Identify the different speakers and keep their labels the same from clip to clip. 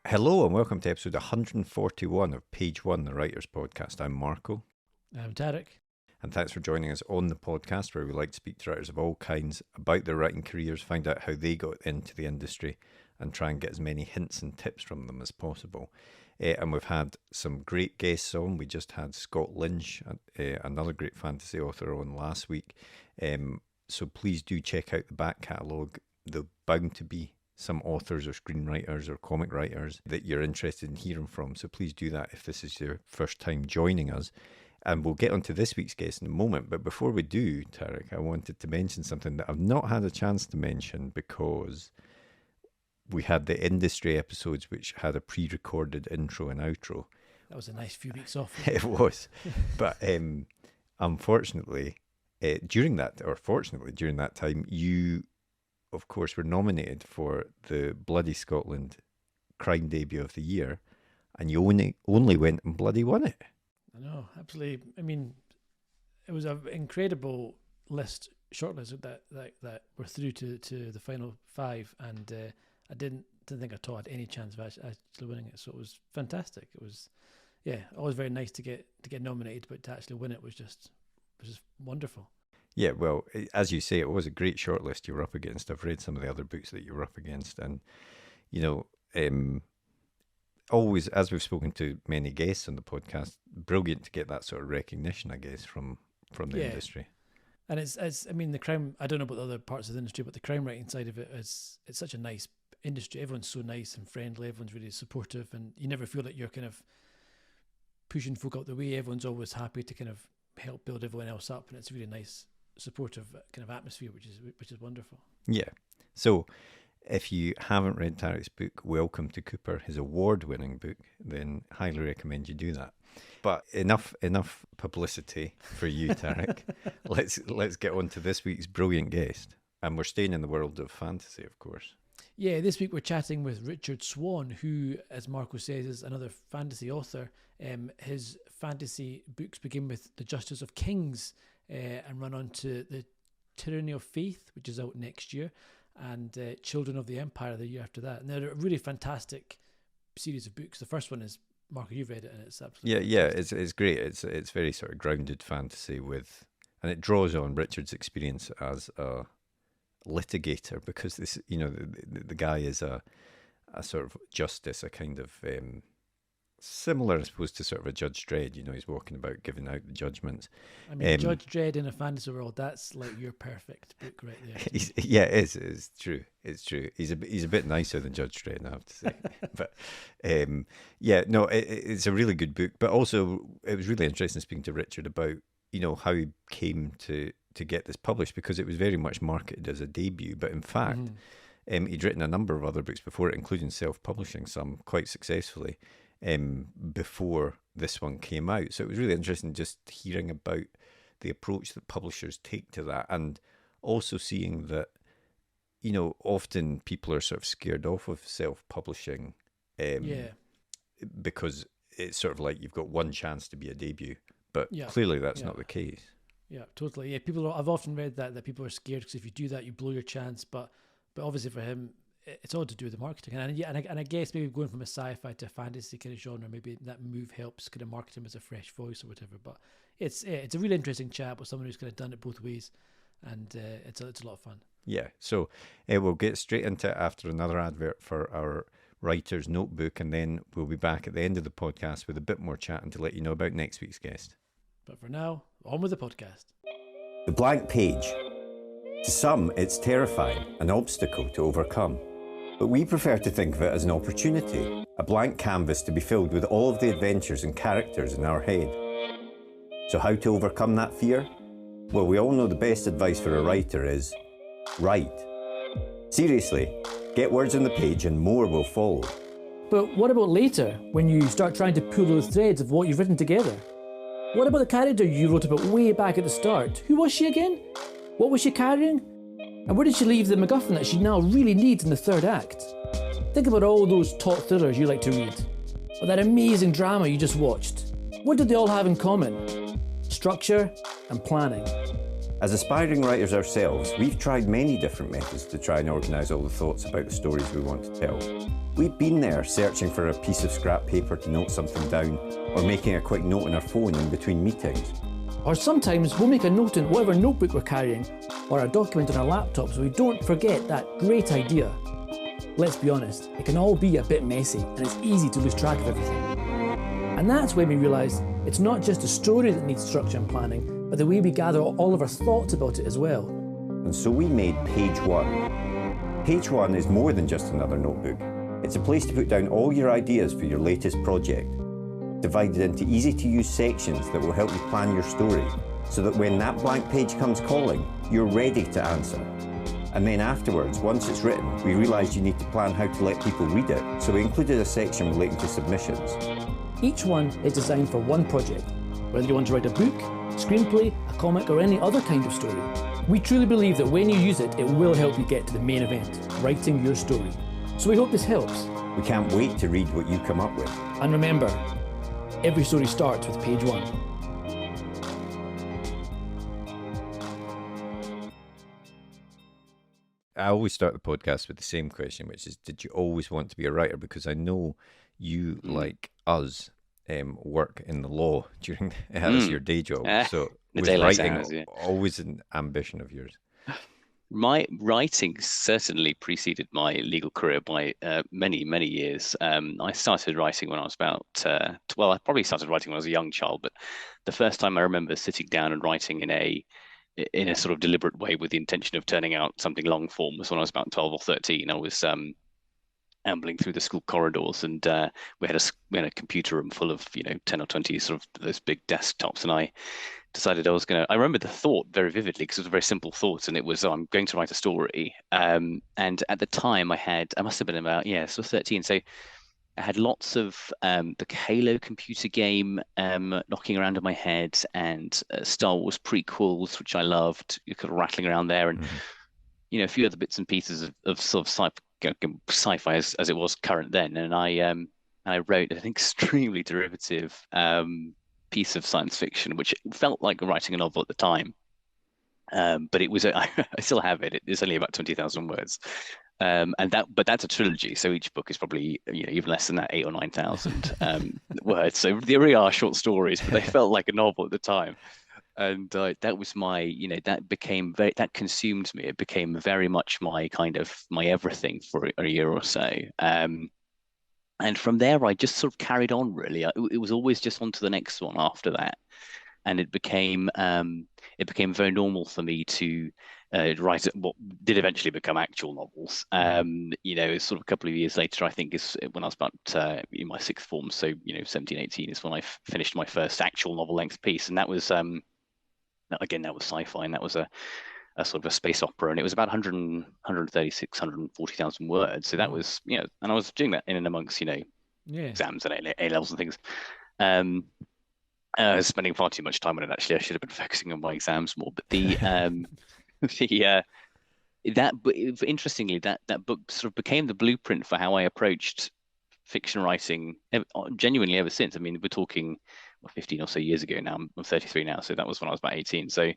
Speaker 1: Hello and welcome to episode 141 of Page One, the Writers Podcast. I'm Marco.
Speaker 2: I'm Tarek.
Speaker 1: And thanks for joining us on the podcast where we like to speak to writers of all kinds about their writing careers, find out how they got into the industry and try and get as many hints and tips from them as possible. And we've had some great guests on. We just had Scott Lynch, another great fantasy author, on last week. So please do check out the back catalogue. There'll bound to be some authors or screenwriters or comic writers that you're interested in hearing from. So please do that if this is your first time joining us. And we'll get onto this week's guest in a moment. But before we do, Tarek, I wanted to mention something that I've not had a chance to mention because we had the industry episodes which had a pre-recorded intro and outro.
Speaker 2: That was a nice few weeks off.
Speaker 1: It was. But unfortunately, during that time, you, of course, were nominated for the Bloody Scotland Crime Debut of the Year, and you only went and bloody won it.
Speaker 2: I know, absolutely. I mean, it was an incredible shortlist that we're through to the final five, and I didn't think at all I had any chance of actually winning it. So it was fantastic. It was, always very nice to get nominated, but to actually win it was just wonderful.
Speaker 1: Yeah, well, as you say, it was a great shortlist you were up against. I've read some of the other books that you were up against, and always, as we've spoken to many guests on the podcast, brilliant to get that sort of recognition, I guess, from the industry. And
Speaker 2: it's I mean, the crime, I don't know about the other parts of the industry, but the crime writing side of it it's such a nice industry. Everyone's so nice and friendly. Everyone's really supportive, and you never feel like you're kind of pushing folk out the way. Everyone's always happy to kind of help build everyone else up, and it's a really nice, supportive kind of atmosphere, which is wonderful. Yeah.
Speaker 1: So if you haven't read Tarek's book, Welcome to Cooper, his award-winning book, then highly recommend you do that. But enough publicity for you, Tarek. Let's get on to this week's brilliant guest. And we're staying in the world of fantasy, of course.
Speaker 2: Yeah, this week we're chatting with Richard Swan, who, as Marco says, is another fantasy author. His fantasy books begin with The Justice of Kings and run on to The Tyranny of Faith, which is out next year, and Children of the Empire the year after that. And they're a really fantastic series of books. The first one is, Marco, you've read it, and it's absolutely fantastic. It's great. It's very sort of grounded fantasy and it draws on Richard's experience as a litigator, because this, the guy is a sort of justice, a kind of similar, I suppose, to sort of a Judge Dredd. He's walking about giving out the judgments. I mean, Judge Dredd in a fantasy world, that's like your perfect book right there.
Speaker 1: It's true. It's true. He's a bit nicer than Judge Dredd, I have to say. But it's a really good book. But also, it was really interesting speaking to Richard about how he came to get this published, because it was very much marketed as a debut. But in fact, he'd written a number of other books before it, including self-publishing some quite successfully, before this one came out. So it was really interesting just hearing about the approach that publishers take to that, and also seeing that, often people are sort of scared off of self-publishing because it's sort of like you've got one chance to be a debut, but clearly that's not the case.
Speaker 2: Yeah, totally. Yeah, I've often read that people are scared because if you do that, you blow your chance. But obviously for him, it's all to do with the marketing. And I guess maybe going from a sci-fi to a fantasy kind of genre, maybe that move helps kind of market him as a fresh voice or whatever. But it's a really interesting chat with someone who's kind of done it both ways, and it's a lot of fun. Yeah,
Speaker 1: so we'll get straight into it after another advert for our writer's notebook, and then we'll be back at the end of the podcast with a bit more chatting to let you know about next week's guest.
Speaker 2: But for now, on with the podcast.
Speaker 1: The blank page. To some, it's terrifying, an obstacle to overcome. But we prefer to think of it as an opportunity, a blank canvas to be filled with all of the adventures and characters in our head. So how to overcome that fear? Well, we all know the best advice for a writer is write. Seriously, get words on the page and more will follow.
Speaker 2: But what about later, when you start trying to pull those threads of what you've written together? What about the character you wrote about way back at the start? Who was she again? What was she carrying? And where did she leave the MacGuffin that she now really needs in the third act? Think about all those top thrillers you like to read, or that amazing drama you just watched. What did they all have in common? Structure and planning.
Speaker 1: As aspiring writers ourselves, we've tried many different methods to try and organise all the thoughts about the stories we want to tell. We've been there searching for a piece of scrap paper to note something down, or making a quick note on our phone in between meetings.
Speaker 2: Or sometimes we'll make a note in whatever notebook we're carrying, or a document on our laptop so we don't forget that great idea. Let's be honest, it can all be a bit messy and it's easy to lose track of everything. And that's when we realised it's not just the story that needs structure and planning, but the way we gather all of our thoughts about it as well.
Speaker 1: And so we made Page One. Page One is more than just another notebook. It's a place to put down all your ideas for your latest project, divided into easy-to-use sections that will help you plan your story, so that when that blank page comes calling, you're ready to answer. And then afterwards, once it's written, we realised you need to plan how to let people read it, so we included a section relating to submissions.
Speaker 2: Each one is designed for one project, whether you want to write a book, screenplay, a comic, or any other kind of story. We truly believe that when you use it, it will help you get to the main event, writing your story. So we hope this helps.
Speaker 1: We can't wait to read what you come up with.
Speaker 2: And remember, every story starts with page one.
Speaker 1: I always start the podcast with the same question, which is, did you always want to be a writer? Because I know you, like us, work in the law during as your day job. So was writing always an ambition of yours?
Speaker 3: My writing certainly preceded my legal career by many, many years. I started writing when I was about, I probably started writing when I was a young child, but the first time I remember sitting down and writing in a sort of deliberate way with the intention of turning out something long form was when I was about 12 or 13. I was ambling through the school corridors, and we had a computer room full of 10 or 20 sort of those big desktops, and I decided I remember the thought very vividly because it was a very simple thought, and it was, I'm going to write a story. And at the time I must have been about 13, so I had lots of the Halo computer game knocking around in my head, and Star Wars prequels, which I loved, kind of rattling around there, and a few other bits and pieces of sort of sci-fi as it was current then. And I wrote an extremely derivative piece of science fiction, which felt like writing a novel at the time. But it was I still have it. It's only about 20,000 words. But that's a trilogy, so each book is probably even less than that, 8,000 or 9,000 words. So they really are short stories, but they felt like a novel at the time. And that was that consumed me. It became very much my everything for a year or so. And from there, I just sort of carried on. Really, it was always just on to the next one after that, and it became very normal for me to write what did eventually become actual novels. Sort of a couple of years later, I think is when I was about in my sixth form, so 17, 18 is when I finished my first actual novel length piece, and that was again, that was sci-fi, and that was a sort of a space opera, and it was about 136, 140,000 words. So that was, and I was doing that in and amongst, exams and A-levels and things. I was spending far too much time on it, actually. I should have been focusing on my exams more. But interestingly, that book sort of became the blueprint for how I approached fiction writing genuinely ever since. I mean, we're talking 15 or so years ago now. I'm 33 now, so that was when I was about 18. So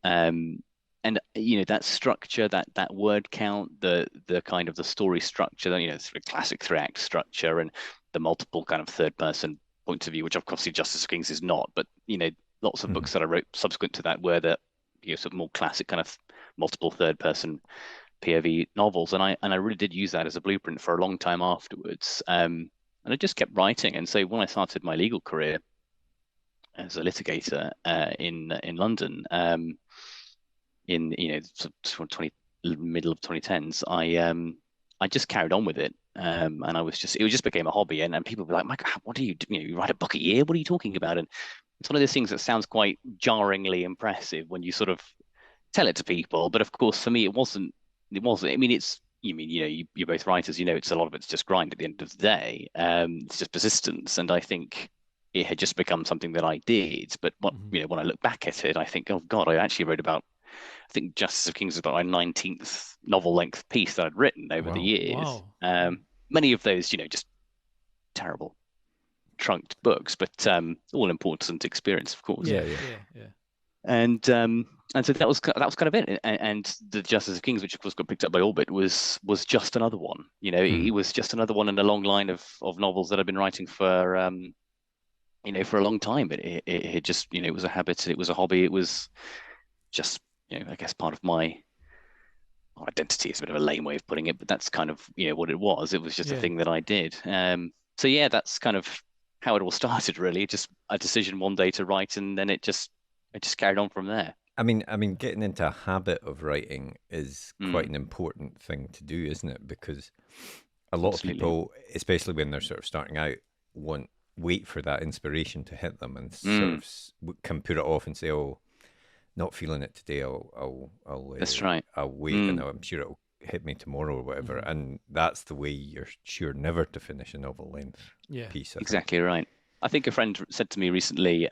Speaker 3: and that structure, that word count, the kind of the story structure, sort of classic 3-act structure, and the multiple kind of third person point of view, which of course Justice of Kings is not, but lots of books that I wrote subsequent to that were the sort of more classic kind of multiple third person POV novels, and I really did use that as a blueprint for a long time afterwards. And I just kept writing, and so when I started my legal career as a litigator in London, in middle of 2010s, I just carried on with it, and it just became a hobby, and people were like, "Mike, what do you do? You write a book a year? What are you talking about?" And it's one of those things that sounds quite jarringly impressive when you sort of tell it to people, but of course for me it wasn't. I mean, you're both writers, it's a lot of it's just grind at the end of the day. It's just persistence, and I think it had just become something that I did. But when I look back at it, I think, oh God, I actually wrote about, I think Justice of Kings was about my 19th novel length piece that I'd written over the years. Wow. Many of those, just terrible. trunked books, but all important experience, of course.
Speaker 2: Yeah.
Speaker 3: And so that was kind of it. And the Justice of Kings, which of course got picked up by Orbit, was just another one. You know, it was just another one in a long line of novels that I've been writing for for a long time. But it just, it was a habit, it was a hobby, it was just, I guess part of my identity is a bit of a lame way of putting it, but that's kind of what it was. It was just a thing that I did. So yeah, that's kind of how it all started, really. Just a decision one day to write, and then it just carried on from there.
Speaker 1: I mean, getting into a habit of writing is quite an important thing to do, isn't it? Because a lot of people, especially when they're sort of starting out, wait for that inspiration to hit them, and sort of can put it off and say, "Oh, not feeling it today. I'll
Speaker 3: That's right.
Speaker 1: I'll wait, and I'm sure it'll hit me tomorrow or whatever." And that's the way you're sure never to finish a novel length piece.
Speaker 3: Exactly right. I think a friend said to me recently,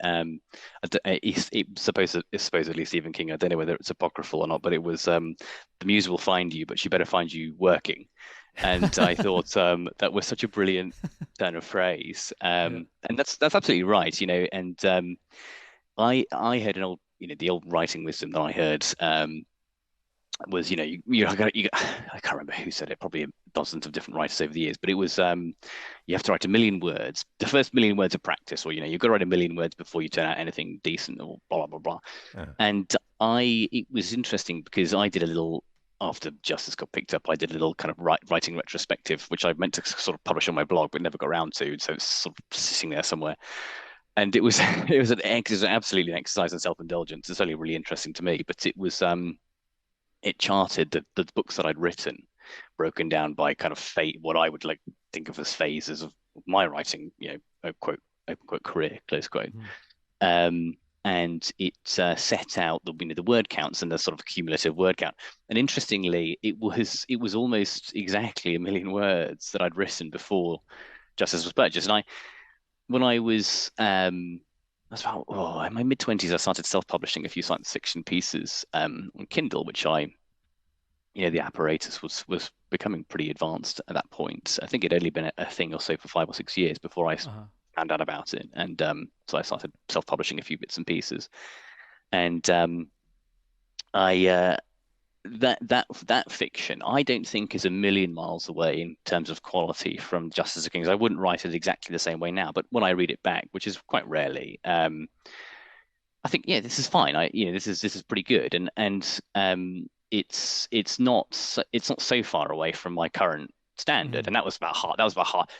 Speaker 3: supposedly Stephen King, I don't know whether it's apocryphal or not, but it was the muse will find you, but she better find you working. And I thought that was such a brilliant turn of phrase. And that's absolutely right, and I heard an old, the old writing wisdom that I heard was, I can't remember who said it, probably dozens of different writers over the years, but it was, you have to write 1 million words. The first 1 million words of practice, or, you've got to write 1 million words before you turn out anything decent, or blah, blah, blah, blah. And it was interesting because I did a little, after Justice got picked up, I did a little kind of writing retrospective, which I meant to sort of publish on my blog, but never got around to. So it's sort of sitting there somewhere. And it was absolutely an exercise in self-indulgence. It's only really interesting to me, but it was it charted the books that I'd written, broken down by kind of what I would like think of as phases of my writing, quote open quote career, close quote. And it set out the word counts and the sort of cumulative word count. And interestingly, it was almost exactly 1 million words that I'd written before Justice was purchased. And when I was in my mid-20s, I started self-publishing a few science fiction pieces on Kindle, which the apparatus was becoming pretty advanced at that point. I think it'd only been a thing or so for 5 or 6 years before I found out about it. And so I started self-publishing a few bits and pieces. And that fiction, I don't think is a million miles away in terms of quality from Justice of Kings. I wouldn't write it exactly the same way now, but when I read it back, which is quite rarely, I think, this is fine. This is pretty good, and it's not so far away from my current standard, and that was about half.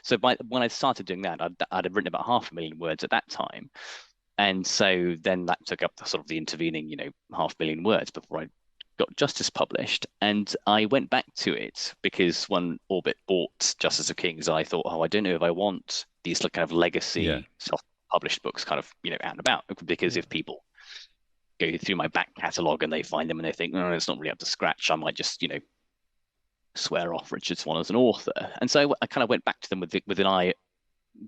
Speaker 3: So when I started doing that, I'd have written about 500,000 words at that time, and so then that took up the sort of the intervening 500,000 words before I got Justice published. And I went back to it because when Orbit bought Justice of Kings, I thought, I don't know if I want these kind of legacy self-published books kind of out and about, because if people go through my back catalogue and they find them and they think, it's not really up to scratch, I might just swear off Richard Swan as an author. And so I kind of went back to them with an eye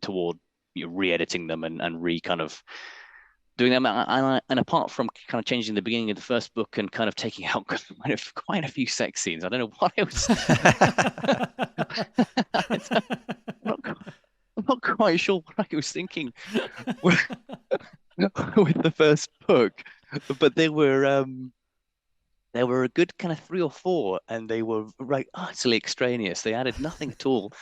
Speaker 3: toward re-editing them and kind of doing them, and apart from kind of changing the beginning of the first book and kind of taking out quite a few sex scenes, I don't know what I was. I'm not quite sure what I was thinking with the first book, but there were a good kind of 3 or 4, and they were utterly extraneous. They added nothing at all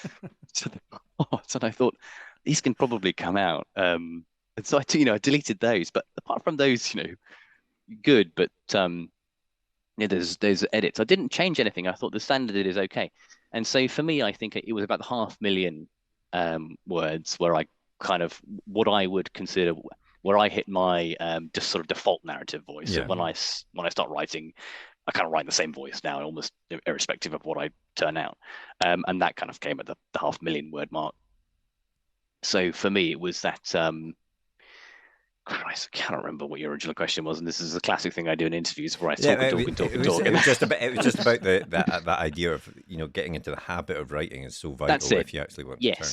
Speaker 3: to the plot, and I thought these can probably come out. And so I deleted those, but apart from those, good. But there's edits. I didn't change anything. I thought the standard is okay. And so for me, I think it was about the 500,000 words where I kind of what I would consider where I hit my just sort of default narrative voice. So when I start writing, I kind of write the same voice now, almost irrespective of what I turn out. And that kind of came at the 500,000 word mark. So for me, it was that. Christ, I can't remember what your original question was, and this is a classic thing I do in interviews where I talk.
Speaker 1: It was just about that idea of getting into the habit of writing is so vital if you actually want to turn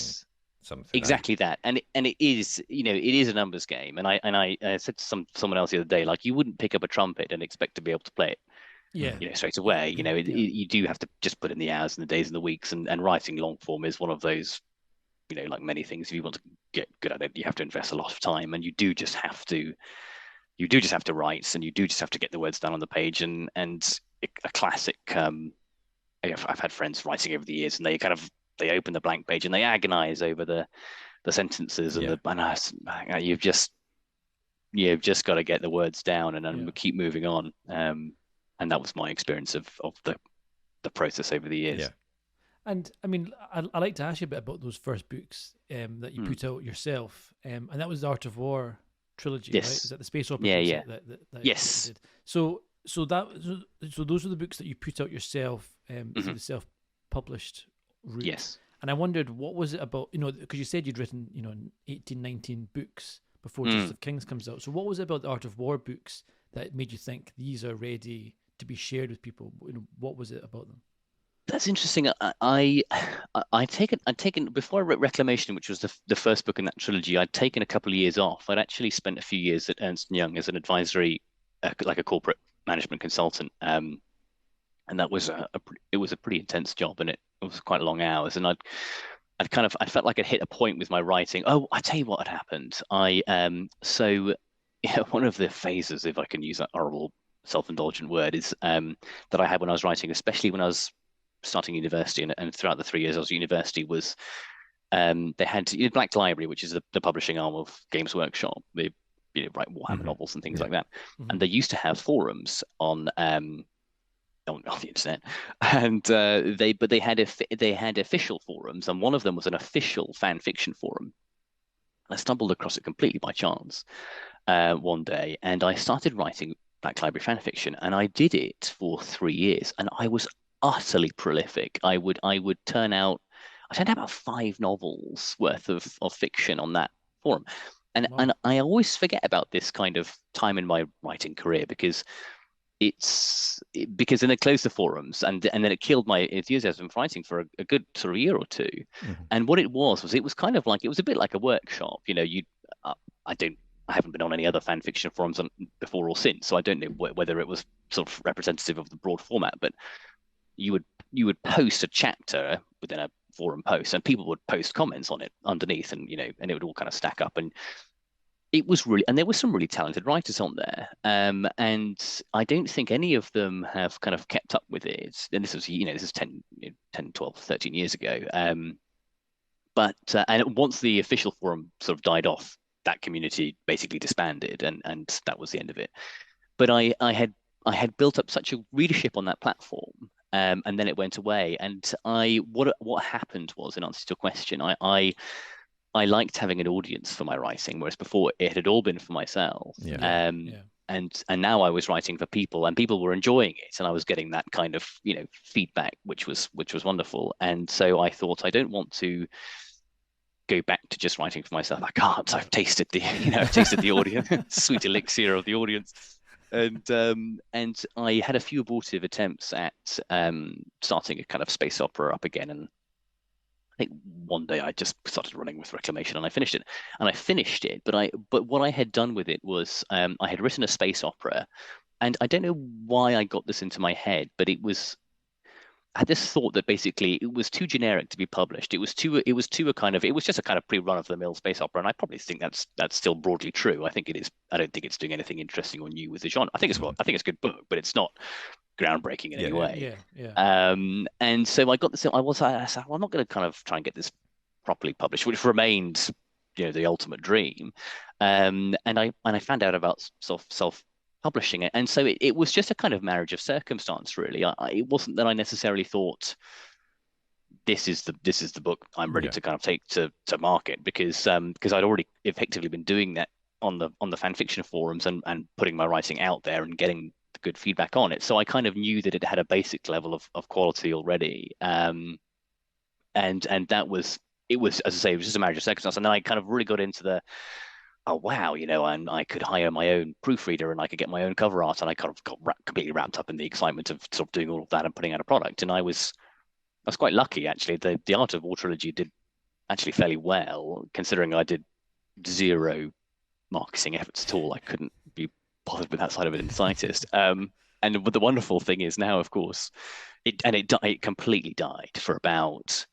Speaker 1: something.
Speaker 3: Exactly out. That, and it is it is a numbers game, and I said to someone else the other day, like, you wouldn't pick up a trumpet and expect to be able to play it. Straight away. You do have to just put in the hours and the days and the weeks, and writing long form is one of those. Like many things, if you want to get good at it, you have to invest a lot of time, and you do just have to write, and you do just have to get the words down on the page. And a classic, I've had friends writing over the years, and they open the blank page and they agonize over the sentences and you've just got to get the words down and keep moving on. And that was my experience of the process over the years.
Speaker 2: Yeah. And I mean, I like to ask you a bit about those first books that you put out yourself, and that was the Art of War trilogy,
Speaker 3: yes.
Speaker 2: right? Is that the space opera?
Speaker 3: Yeah.
Speaker 2: That
Speaker 3: yes.
Speaker 2: You did? So those are the books that you put out yourself, through the self-published route.
Speaker 3: Yes.
Speaker 2: And I wondered, what was it about, because you said you'd written, 18, 19 books before Justice of Kings comes out. So what was it about the Art of War books that made you think these are ready to be shared with people? What was it about them?
Speaker 3: That's interesting. I'd taken before I wrote Reclamation, which was the first book in that trilogy. I'd taken a couple of years off. I'd actually spent a few years at Ernst & Young as an advisory, like a corporate management consultant, and that was it was a pretty intense job, and it was quite long hours. And I felt like I'd hit a point with my writing. Oh, I tell you what had happened. One of the phases, if I can use that horrible self-indulgent word, is that I had when I was writing, especially when I was starting university and throughout the 3 years I was at university, was they had Black Library, which is the publishing arm of Games Workshop. They write Warhammer novels and things like that. And they used to have forums on the internet, and they had official forums, and one of them was an official fan fiction forum. I stumbled across it completely by chance one day, and I started writing Black Library fan fiction, and I did it for 3 years, and I was utterly prolific. I turned out about 5 novels worth of fiction on that forum. And
Speaker 2: Wow.
Speaker 3: and I always forget about this kind of time in my writing career, because then it closed the forums, and then it killed my enthusiasm for writing for a good sort of year or two. And what it was it was kind of like, it was a bit like a workshop. I haven't been on any other fan fiction forums before or since, so I don't know whether it was sort of representative of the broad format, but you would post a chapter within a forum post, and people would post comments on it underneath, and and it would all kind of stack up. And it was really, and there were some really talented writers on there, and I don't think any of them have kind of kept up with it. And this was 10, 12, 13 years ago. But once the official forum sort of died off, that community basically disbanded, and that was the end of it. But I had built up such a readership on that platform, and then it went away. And what happened was, in answer to your question, I liked having an audience for my writing, whereas before it had all been for myself. And now I was writing for people, and people were enjoying it, and I was getting that kind of feedback, which was wonderful. And so I thought, I don't want to go back to just writing for myself. I can't. I've tasted the audience, sweet elixir of the audience. And I had a few abortive attempts at starting a kind of space opera up again, and I think one day I just started running with Reclamation, and I finished it. But what I had done with it was I had written a space opera, and I don't know why I got this into my head, but I had this thought that basically it was too generic to be published. It was just a kind of pre-run-of-the-mill space opera, and I probably think that's still broadly true. I think it is. I don't think it's doing anything interesting or new with the genre. I think it's a good book, but it's not groundbreaking in any way. And so I got this. I said, well, I'm not going to kind of try and get this properly published, which remained, the ultimate dream. And I found out about self-publishing it, and so it was just a kind of marriage of circumstance, really. It wasn't that I necessarily thought this is the book I'm ready to kind of take to market, because I'd already effectively been doing that on the fan fiction forums and putting my writing out there and getting good feedback on it. So I kind of knew that it had a basic level of quality already. And that was, it was, as I say, it was just a marriage of circumstance. And then I kind of really got into oh wow, and I could hire my own proofreader, and I could get my own cover art, and I kind of got completely wrapped up in the excitement of sort of doing all of that and putting out a product. And I was quite lucky, actually. The Art of War Trilogy did actually fairly well, considering I did 0 marketing efforts at all. I couldn't be bothered with that side of it in the slightest. And the wonderful thing is now, of course, it completely died for about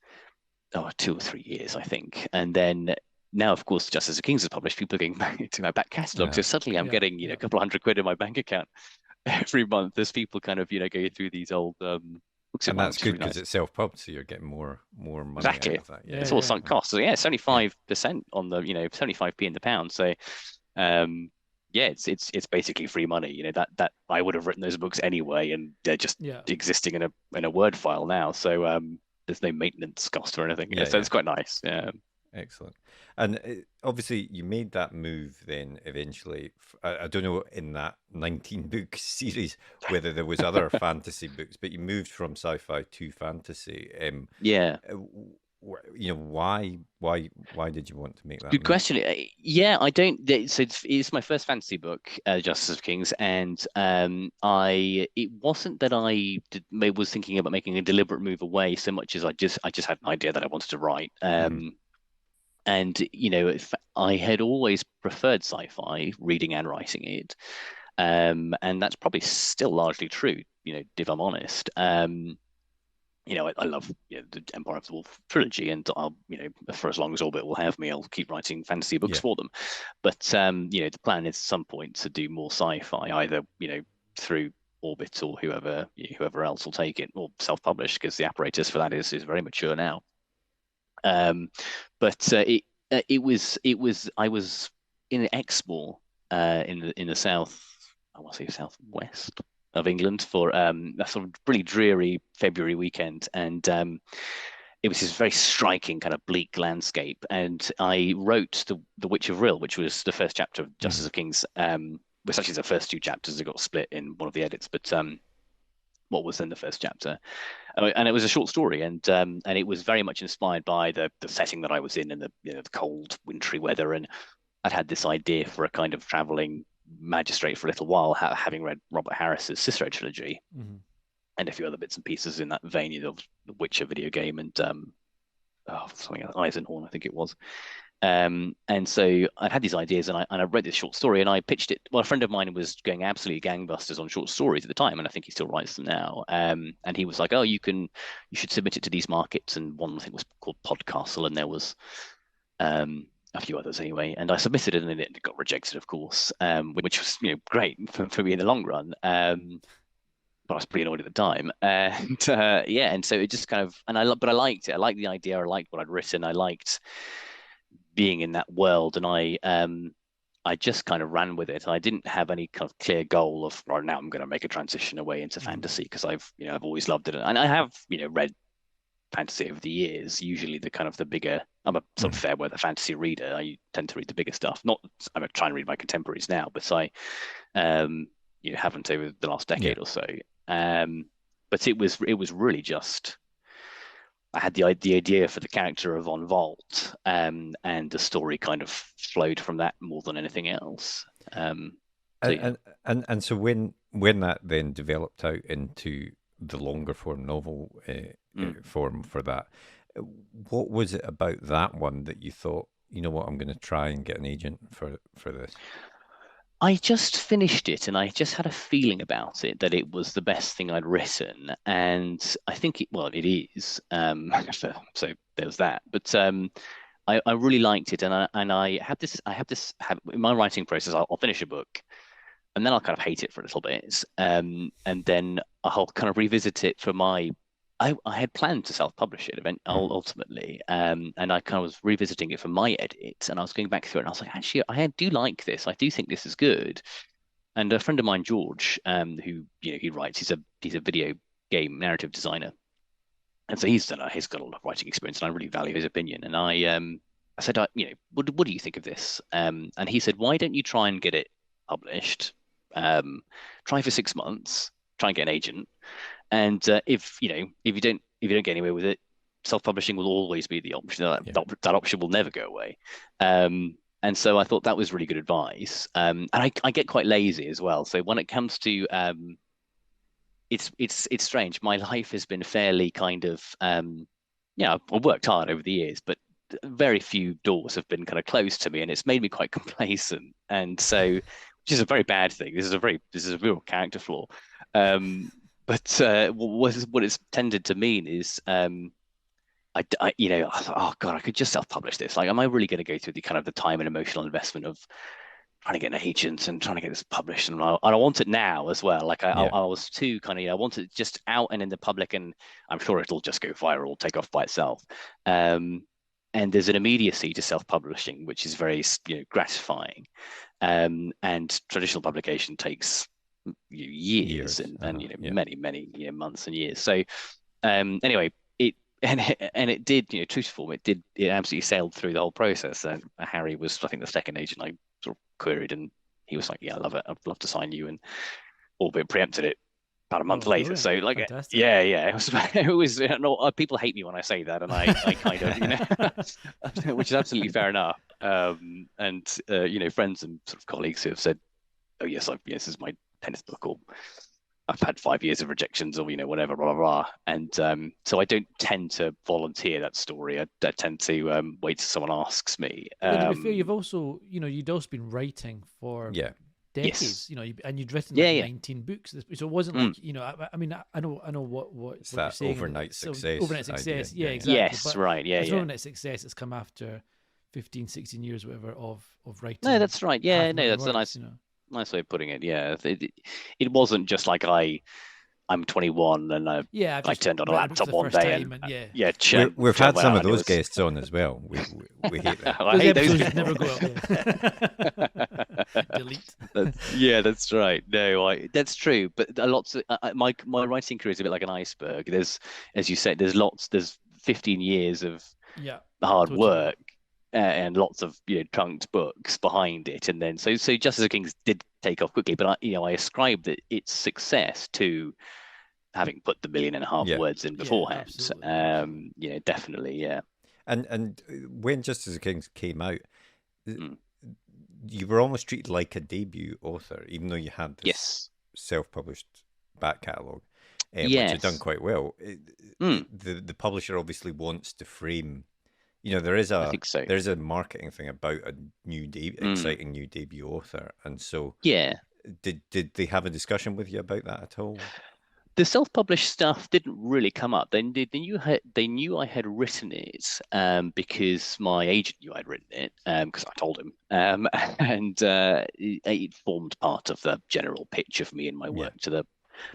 Speaker 3: 2 or 3 years, I think. And then now, of course, Justice of Kings is published, people are getting back into my back catalogue. So suddenly I'm getting, a couple of $100 in my bank account every month as people kind of, go through these old books of
Speaker 1: And
Speaker 3: mine,
Speaker 1: that's
Speaker 3: which is
Speaker 1: good
Speaker 3: really
Speaker 1: because
Speaker 3: nice.
Speaker 1: it's self-pub, so you're getting more money out
Speaker 3: Exactly.
Speaker 1: of that.
Speaker 2: Yeah,
Speaker 3: It's
Speaker 1: Yeah.
Speaker 3: all
Speaker 2: yeah.
Speaker 3: sunk costs. So yeah, it's only
Speaker 1: Yeah.
Speaker 3: 5% on the, 75p in the pound. So um yeah, it's basically free money. That I would have written those books anyway, and they're just
Speaker 2: Yeah.
Speaker 3: existing in a Word file now. So there's no maintenance cost or anything.
Speaker 1: Yeah,
Speaker 3: So
Speaker 1: yeah.
Speaker 3: it's quite nice. Yeah.
Speaker 1: Excellent. And obviously, you made that move then eventually. I don't know in that 19 book series whether there was other fantasy books, but you moved from sci-fi to fantasy.
Speaker 3: Yeah.
Speaker 1: Why did you want to make that
Speaker 3: Good
Speaker 1: move?
Speaker 3: question. Yeah, I don't. So it's my first fantasy book, Justice of Kings, and it wasn't that was thinking about making a deliberate move away so much as I just had an idea that I wanted to write.
Speaker 1: Hmm.
Speaker 3: And if I had always preferred sci-fi, reading and writing it, and that's probably still largely true. If I'm honest. I love the Empire of the Wolf trilogy, and I'll, for as long as Orbit will have me, I'll keep writing fantasy books
Speaker 1: Yeah.
Speaker 3: for them. But the plan is at some point to do more sci-fi, either through Orbit or whoever else will take it, or self-publish, because the apparatus for that is very mature now. Um, but it was I was in Exmoor in the south, I want to say southwest of England for a sort of really dreary February weekend, and it was this very striking kind of bleak landscape. And I wrote the Witch of Rill, which was the first chapter of
Speaker 1: Hmm.
Speaker 3: Justice of Kings. Which actually the first two chapters that got split in one of the edits, but what was then the first chapter? And it was a short story, and it was very much inspired by the setting that I was in, and the cold, wintry weather. And I'd had this idea for a kind of traveling magistrate for a little while, having read Robert Harris's Cicero trilogy
Speaker 2: Hmm.
Speaker 3: and a few other bits and pieces in that vein of the Witcher video game, and something else, Eisenhorn, I think it was. And so I'd had these ideas, and I read this short story, and I pitched it. Well, a friend of mine was going absolutely gangbusters on short stories at the time, and I think he still writes them now. And he was like, "Oh, you should submit it to these markets." And one, I think, was called Podcastle, and there was a few others anyway. And I submitted it, and it got rejected, of course, which was great for me in the long run. But I was pretty annoyed at the time, and yeah, and so it just kind of, but I liked it. I liked the idea. I liked what I'd written. I liked being in that world, and I just kind of ran with it. I didn't have any kind of clear goal of right now I'm going to make a transition away into
Speaker 2: Hmm.
Speaker 3: fantasy, because I've always loved it, and I have read fantasy over the years. Usually the bigger. I'm a sort of
Speaker 1: Hmm.
Speaker 3: fair weather fantasy reader. I tend to read the bigger stuff. Not I'm trying to read my contemporaries now, but I um haven't over the last
Speaker 1: Yeah.
Speaker 3: decade or so. But it was really just I had the idea for the character of Von Volt, and the story kind of flowed from that more than anything else. So
Speaker 1: And
Speaker 3: yeah.
Speaker 1: and so when that then developed out into the longer form novel
Speaker 3: Mm.
Speaker 1: form for that, what was it about that one that you thought, you know what, I'm going to try and get an agent for this?
Speaker 3: I just finished it, and I just had a feeling about it that it was the best thing I'd written, and I think it is. So there's that. But I really liked it, and I have in my writing process. I'll finish a book, and then I'll kind of hate it for a little bit, and then I'll kind of revisit it for my. I had planned to self-publish it
Speaker 1: Hmm.
Speaker 3: ultimately, and I kind of was revisiting it for my edit, and I was going back through it, and I was like, actually, I do like this. I do think this is good. And a friend of mine, George, who he writes, he's a video game narrative designer, and so he's got a lot of writing experience, and I really value his opinion. And I said, what do you think of this? And he said, why don't you try and get it published? Try for 6 months, try and get an agent, and if you don't get anywhere with it, self-publishing will always be the option. That,
Speaker 1: Yeah.
Speaker 3: that, that option will never go away. And so I thought that was really good advice. And I get quite lazy as well. So when it comes to it's strange. My life has been fairly kind of I've worked hard over the years, but very few doors have been kind of closed to me, and it's made me quite complacent. And so, which is a very bad thing. This is a real character flaw. But what it's tended to mean is I thought, oh God, I could just self-publish this. Like, am I really going to go through the kind of the time and emotional investment of trying to get an agent and trying to get this published? And I want it now as well. Like,
Speaker 1: Yeah.
Speaker 3: I was too kind of, I want it just out and in the public, and I'm sure it'll just go viral, take off by itself. And there's an immediacy to self-publishing, which is very, gratifying. And traditional publication takes years and
Speaker 1: Yeah.
Speaker 3: many months and years. So anyway, it did, true to form, it absolutely sailed through the whole process. And Harry was, I think, the second agent I sort of queried, and he was like, "Yeah, I love it. I'd love to sign you," and albeit preempted it about a month later.
Speaker 2: Brilliant.
Speaker 3: So like,
Speaker 2: Fantastic.
Speaker 3: yeah, it was. No, people hate me when I say that, and I kind of, which is absolutely fair enough. And friends and sort of colleagues who have said, "Oh yes, this is my 10th book," or I've had 5 years of rejections, or whatever, blah blah blah. And so I don't tend to volunteer that story. I tend to wait till someone asks me.
Speaker 2: But to be fair, you've also, you'd also been writing for decades,
Speaker 3: Yes.
Speaker 2: and you'd written
Speaker 3: Yeah,
Speaker 2: like
Speaker 3: yeah.
Speaker 2: 19 books. So it wasn't like, I mean, I know what
Speaker 1: It's
Speaker 2: what
Speaker 1: that
Speaker 2: you're saying.
Speaker 1: overnight
Speaker 2: So
Speaker 1: success.
Speaker 2: overnight success,
Speaker 1: idea.
Speaker 2: yeah, exactly.
Speaker 3: Yes,
Speaker 2: But
Speaker 3: right. Yeah,
Speaker 2: it's
Speaker 3: yeah.
Speaker 2: overnight success has come after 15, 16 years, whatever, of writing.
Speaker 3: No, that's right. Yeah,
Speaker 2: half a
Speaker 3: no,
Speaker 2: million
Speaker 3: that's a
Speaker 2: words,
Speaker 3: nice way of putting it. Yeah, it wasn't just like I'm 21 and
Speaker 2: I've
Speaker 3: I
Speaker 2: just
Speaker 3: turned on a
Speaker 2: read a book for
Speaker 3: laptop
Speaker 2: the
Speaker 3: one
Speaker 2: first
Speaker 3: day
Speaker 2: time,
Speaker 3: and
Speaker 2: and yeah.
Speaker 1: We've
Speaker 3: turned
Speaker 1: had some
Speaker 3: around
Speaker 1: of
Speaker 3: and it
Speaker 1: those
Speaker 3: was.
Speaker 1: guests on as well. We hate them.
Speaker 3: I
Speaker 2: Those
Speaker 3: hate those
Speaker 2: episodes
Speaker 3: guys.
Speaker 2: never go up. Yeah. Delete.
Speaker 3: Yeah, that's right. No, that's true. But a lot of my writing career is a bit like an iceberg. There's, as you said, there's 15 years of
Speaker 2: Yeah,
Speaker 3: hard
Speaker 2: totally.
Speaker 3: work and lots of trunked books behind it, and then so Justice of Kings did take off quickly, but I ascribe that its success to having put the 1.5 million words in
Speaker 2: Yeah,
Speaker 3: beforehand.
Speaker 2: absolutely.
Speaker 3: Definitely, yeah.
Speaker 1: And when Justice of Kings came out,
Speaker 3: Mm.
Speaker 1: you were almost treated like a debut author, even though you had this
Speaker 3: Yes,
Speaker 1: self-published back catalogue, which had done
Speaker 3: yes.
Speaker 1: quite well.
Speaker 3: Mm.
Speaker 1: The publisher obviously wants to frame. There is
Speaker 3: I think so.
Speaker 1: a marketing thing about a
Speaker 3: Mm.
Speaker 1: exciting new debut author, and so
Speaker 3: Yeah.
Speaker 1: did they have a discussion with you about that at all?
Speaker 3: The self-published stuff didn't really come up. They knew I had written it because my agent knew I'd written it because I told him, and it formed part of the general pitch of me and my
Speaker 1: Yeah.
Speaker 3: work to the.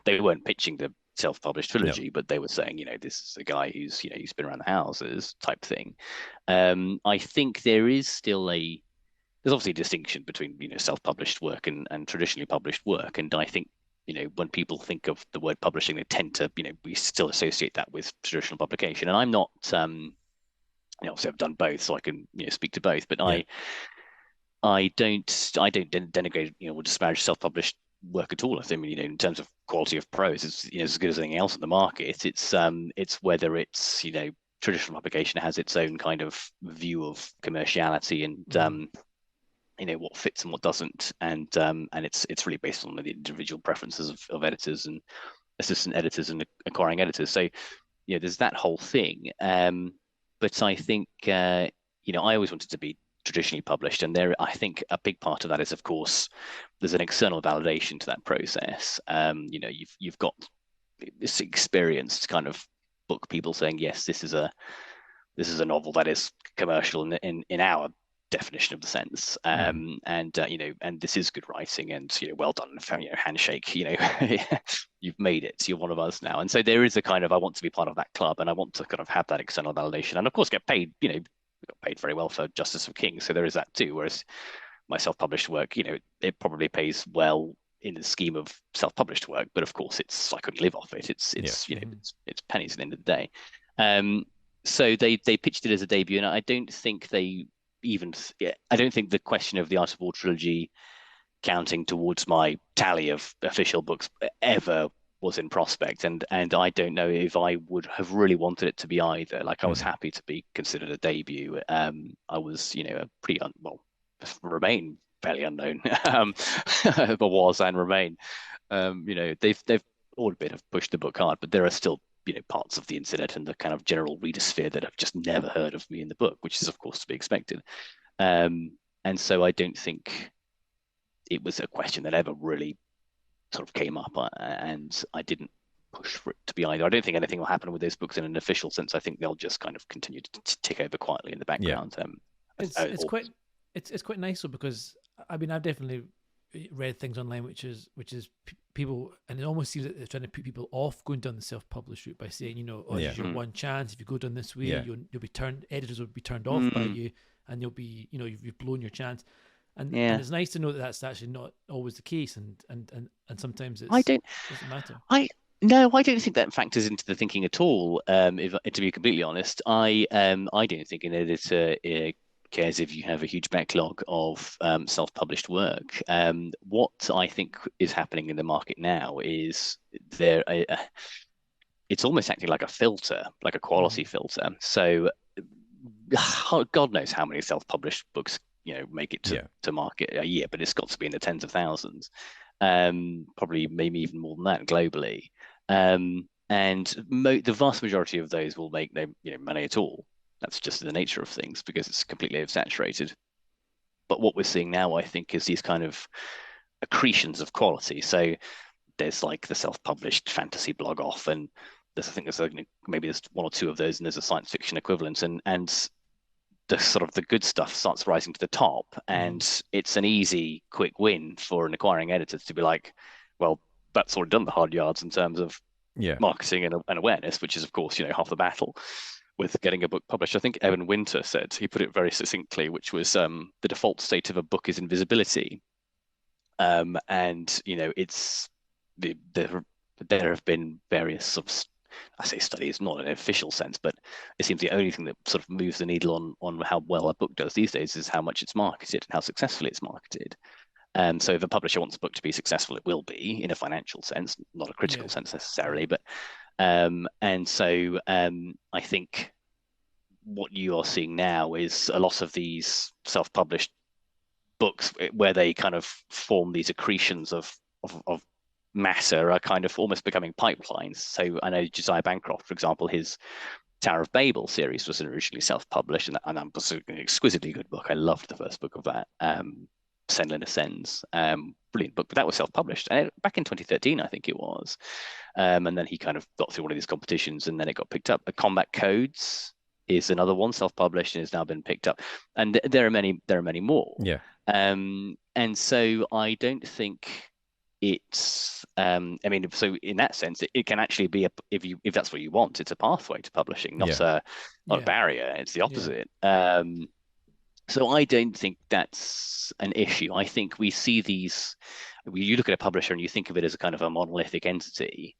Speaker 3: They weren't pitching the self-published
Speaker 1: No.
Speaker 3: trilogy, but they were saying, this is a guy who's he's been around the houses type thing. I think there's obviously a distinction between self-published work and traditionally published work, and I think when people think of the word publishing, they tend to, we still associate that with traditional publication. And I'm not, obviously I've done both, so I can, speak to both. But
Speaker 1: Yeah.
Speaker 3: I don't denigrate, or disparage self-published work at all. I think, in terms of quality of prose, it's as good as anything else in the market. It's whether it's traditional publication has its own kind of view of commerciality and what fits and what doesn't, and it's really based on the individual preferences of editors and assistant editors and acquiring editors. So there's that whole thing. But I think I always wanted to be traditionally published, and I think a big part of that is, of course, there's an external validation to that process. You've got this experienced kind of book people saying, yes, this is a novel that is commercial in our definition of the sense, and this is good writing, and well done, handshake, you've made it, you're one of us now. And so there is a kind of, I want to be part of that club, and I want to kind of have that external validation, and of course get paid. We got paid very well for Justice of Kings, so there is that too. Whereas my self-published work, it probably pays well in the scheme of self-published work, but of course I couldn't live off it. It's pennies at the end of the day. So they pitched it as a debut, and I don't think I don't think the question of the Art of War trilogy counting towards my tally of official books ever was in prospect, and I don't know if I would have really wanted it to be either. Like, I was happy to be considered a debut. I was a pretty remain fairly unknown, but was and remain. They've all a bit have pushed the book hard, but there are still parts of the internet and the kind of general reader sphere that have just never heard of me in the book, which is of course to be expected. And so I don't think it was a question that ever really sort of came up, and I didn't push for it to be either. I don't think anything will happen with those books in an official sense. I think they'll just kind of continue to tick over quietly in the background.
Speaker 2: It's quite nice though, because I mean I've definitely read things online which is people, and it almost seems that they're trying to put people off going down the self-published route by saying, this is your one chance. If you go down this way, you'll be turned. Editors will be turned off by you, and you'll be, you've blown your chance. And it's nice to know that that's actually not always the case, and sometimes it doesn't matter.
Speaker 3: No, I don't think that factors into the thinking at all. If to be completely honest, I don't think an editor cares if you have a huge backlog of self-published work. What I think is happening in the market now is it's almost acting like a filter, like a quality filter. So God knows how many self-published books make it to market a year, but it's got to be in the tens of thousands, probably maybe even more than that globally. And the vast majority of those will make no money at all. That's just the nature of things because it's completely oversaturated. But what we're seeing now, I think, is these kind of accretions of quality. So there's like the self-published fantasy blog off, and there's maybe there's one or two of those, and there's a science fiction equivalent, and the sort of the good stuff starts rising to the top, and it's an easy, quick win for an acquiring editor to be like, well, that's already done the hard yards in terms of marketing and awareness, which is of course half the battle with getting a book published. I think Evan Winter said, he put it very succinctly, which was the default state of a book is invisibility. And it's there have been various sort of, I say studies, not in an official sense, but it seems the only thing that sort of moves the needle on how well a book does these days is how much it's marketed and how successfully it's marketed. So if a publisher wants a book to be successful, it will be in a financial sense, not a critical sense necessarily. But and so I think what you are seeing now is a lot of these self-published books where they kind of form these accretions of matter are kind of almost becoming pipelines. So I know Josiah Bancroft, for example, his Tower of Babel series was originally self-published, and that was an exquisitely good book. I loved the first book of that. Senlin Ascends, brilliant book, but that was self-published back in 2013, I think it was. And then he kind of got through one of these competitions, and then it got picked up. Combat Codes is another one, self-published, and has now been picked up. And there are many more.
Speaker 1: Yeah.
Speaker 3: And so I don't think it's. I mean, so in that sense, it can actually be if that's what you want, it's a pathway to publishing, not a barrier. It's the opposite. So I don't think that's an issue. I think we see these, you look at a publisher and you think of it as a kind of a monolithic entity,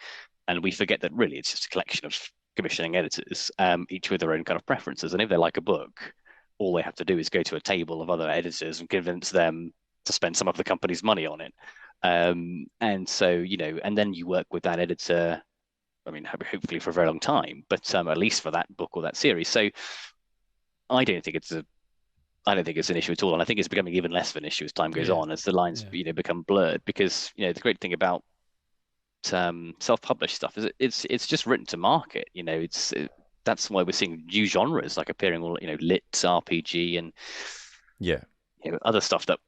Speaker 3: and we forget that really it's just a collection of commissioning editors, each with their own kind of preferences. And if they like a book, all they have to do is go to a table of other editors and convince them to spend some of the company's money on it. And so, and then you work with that editor, I mean, hopefully for a very long time, but at least for that book or that series. So I don't think it's an issue at all, and I think it's becoming even less of an issue as time goes on, as the lines become blurred. Because the great thing about self-published stuff is it's just written to market. That's why we're seeing new genres like appearing, all lit, RPG, and other stuff that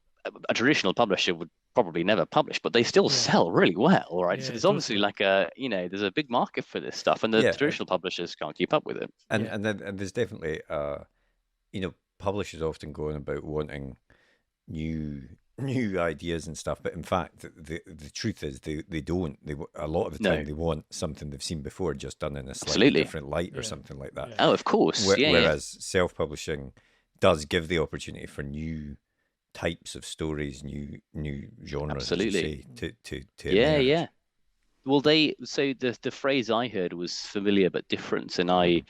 Speaker 3: a traditional publisher would probably never publish, but they still sell really well, right? So there's obviously like there's a big market for this stuff, and the traditional publishers can't keep up with it.
Speaker 1: And there's definitely publishers often going about wanting new ideas and stuff, but in fact the truth is they don't. A lot of the time they want something they've seen before, just done in a slightly different light or something like that.
Speaker 3: Oh, of course.
Speaker 1: Whereas self-publishing does give the opportunity for new types of stories, new genres,
Speaker 3: absolutely,
Speaker 1: to emerge.
Speaker 3: Well, so the phrase I heard was familiar but different, and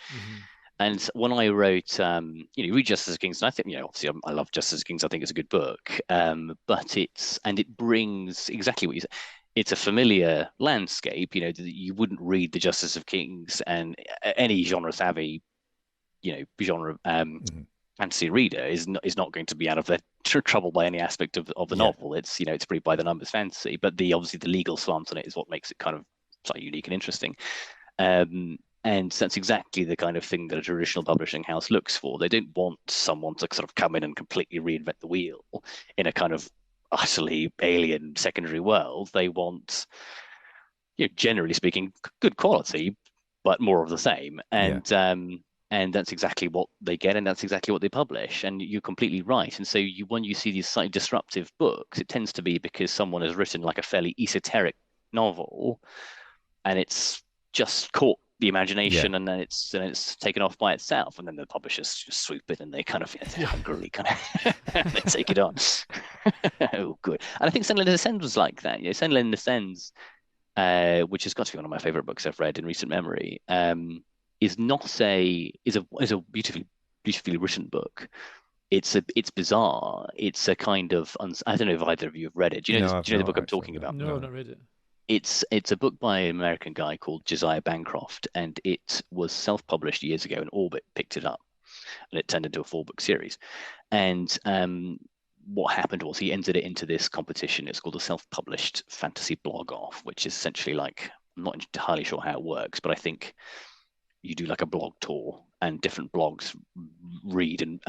Speaker 3: and when I wrote, read Justice of Kings, and I think, obviously I love Justice of Kings. I think it's a good book, but it brings exactly what you said. It's a familiar landscape. You wouldn't read the Justice of Kings, and any genre savvy, genre fantasy reader is not going to be out of their trouble by any aspect of the novel. It's it's pretty by the numbers fantasy, but obviously the legal slant on it is what makes it kind of slightly unique and interesting. And that's exactly the kind of thing that a traditional publishing house looks for. They don't want someone to sort of come in and completely reinvent the wheel in a kind of utterly alien secondary world. They want, generally speaking, good quality, but more of the same. And that's exactly what they get, and that's exactly what they publish. And you're completely right. And so when you see these slightly disruptive books, it tends to be because someone has written like a fairly esoteric novel, and it's just caught the imagination, and then it's taken off by itself, and then the publishers just swoop in and they kind of hungrily kind of they take it on. Oh, good. And I think Senlin Descends was like that. Senlin Descends, which has got to be one of my favorite books I've read in recent memory, is a beautifully written book. It's bizarre. It's a kind of I don't know if either of you have read it. Do you know the book I'm talking about?
Speaker 2: No, not read it.
Speaker 3: It's a book by an American guy called Josiah Bancroft, and it was self-published years ago, and Orbit picked it up, and it turned into a 4-book series. And what happened was he entered it into this competition. It's called a self-published fantasy blog off, which is essentially like, I'm not entirely sure how it works, but I think you do like a blog tour, and different blogs read and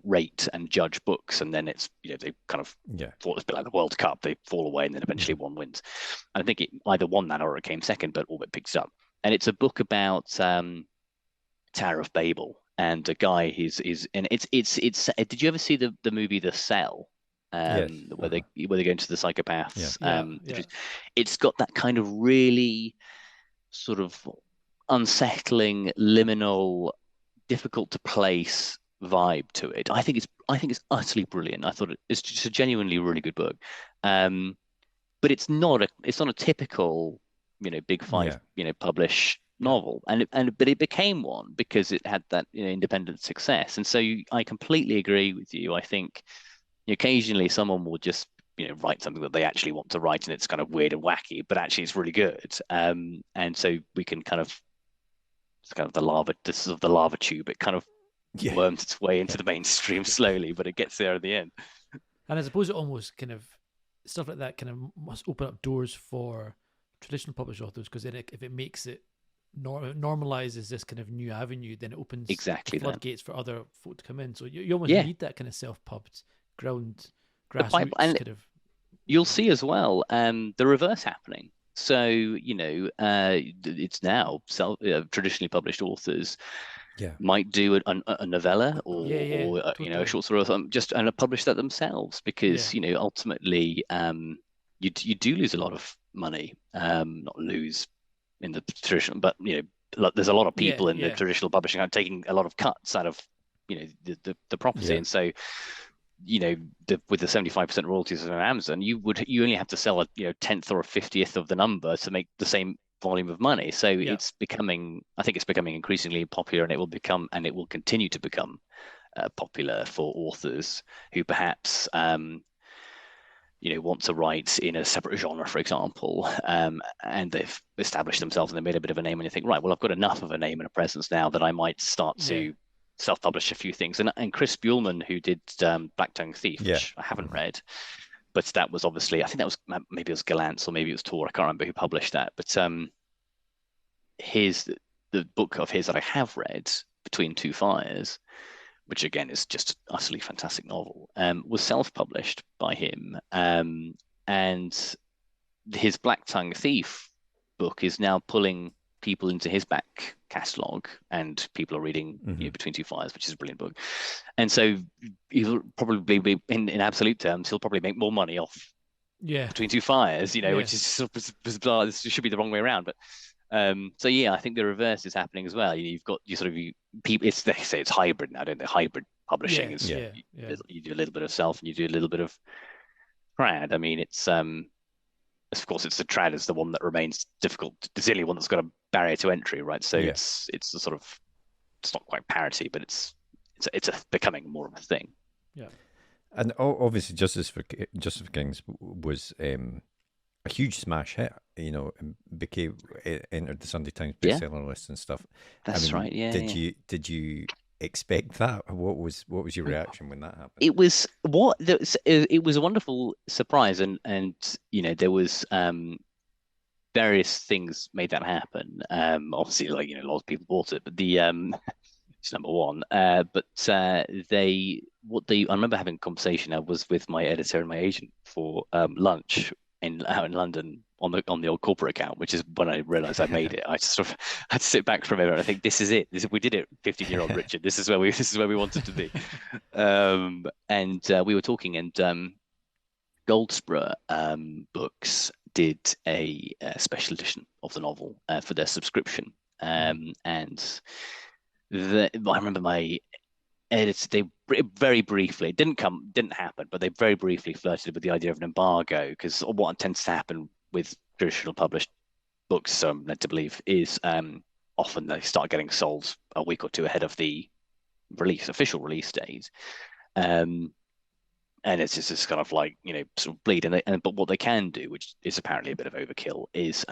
Speaker 3: rate and judge books, and then it's they kind of fall, it's a bit like the World Cup, they fall away and then eventually one wins. And I think it either won that or it came second, but Orbit picks it up. And it's a book about Tower of Babel, and a guy and it's did you ever see the movie The Cell?
Speaker 1: Yes.
Speaker 3: Where they go into the psychopaths? It's got that kind of really sort of unsettling, liminal, difficult to place vibe to it. I think it's utterly brilliant. I thought it's just a genuinely really good book. But it's not a typical, big five, publish novel. But it became one because it had that independent success. And so I completely agree with you. I think occasionally someone will just write something that they actually want to write, and it's kind of weird and wacky, but actually it's really good. And so we can it's kind of the lava tube. It kind of worms its way into the mainstream slowly, but it gets there at the end.
Speaker 2: And I suppose it almost kind of stuff like that kind of must open up doors for traditional published authors, because then if it makes it normalizes this kind of new avenue, then it opens
Speaker 3: exactly
Speaker 2: floodgates for other folk to come in. So you almost need that kind of self-pubbed grassroots kind of.
Speaker 3: You'll see as well the reverse happening. So it's now traditionally published authors might do a novella or totally. A short story or something, just and publish that themselves, because ultimately you do lose a lot of money, not lose in the traditional, but there's a lot of people in the traditional publishing are taking a lot of cuts out of the property, and so with the 75% royalties on Amazon, you only have to sell a 10th or a 50th of the number to make the same volume of money. So I think it's becoming increasingly popular, and it will continue to become popular for authors who perhaps want to write in a separate genre, for example, and they've established themselves and they made a bit of a name, and you think, right, well, I've got enough of a name and a presence now that I might start to self-publish a few things. And Chris Buehlman, who did Black Tongue Thief, which I haven't read, but that was obviously, I think that was, maybe it was Gallant or maybe it was Tor, I can't remember who published that, but the book of his that I have read, Between Two Fires, which again is just an utterly fantastic novel, was self-published by him, and his Black Tongue Thief book is now pulling people into his back catalogue, and people are reading Between Two Fires, which is a brilliant book. And so he'll probably be, in absolute terms, he'll probably make more money off Between Two Fires, which is bizarre. This should be the wrong way around. But so I think the reverse is happening as well. You've got people. They say it's hybrid now, don't they? Hybrid publishing is you do a little bit of self and you do a little bit of trad. I mean, it's of course it's the trad is the one that remains difficult. It's the only one that's got a barrier to entry, right? So it's the sort of, it's not quite parity, but it's becoming more of a thing.
Speaker 2: Yeah.
Speaker 1: And obviously, Justice for Kings was a huge smash hit. And entered the Sunday Times bestseller list and stuff.
Speaker 3: That's right. Yeah.
Speaker 1: Did you expect that? What was your reaction when that happened?
Speaker 3: It was a wonderful surprise, and there was various things made that happen. Obviously, a lot of people bought it, but it's number one. But I remember having a conversation. I was with my editor and my agent for lunch, out in London on the old corporate account, which is when I realized I made it. I just sort of had to sit back from it and I think this is it. We did it, 15-year-old Richard. This is where we wanted to be. And we were talking, and Goldsborough Books did a special edition of the novel for their subscription. And I remember my editors, they very briefly, it didn't happen, but they very briefly flirted with the idea of an embargo, because what tends to happen with traditional published books, so I'm led to believe, is often they start getting sold a week or two ahead of the official release date. And it's just this kind of like, sort of bleed. But what they can do, which is apparently a bit of overkill, is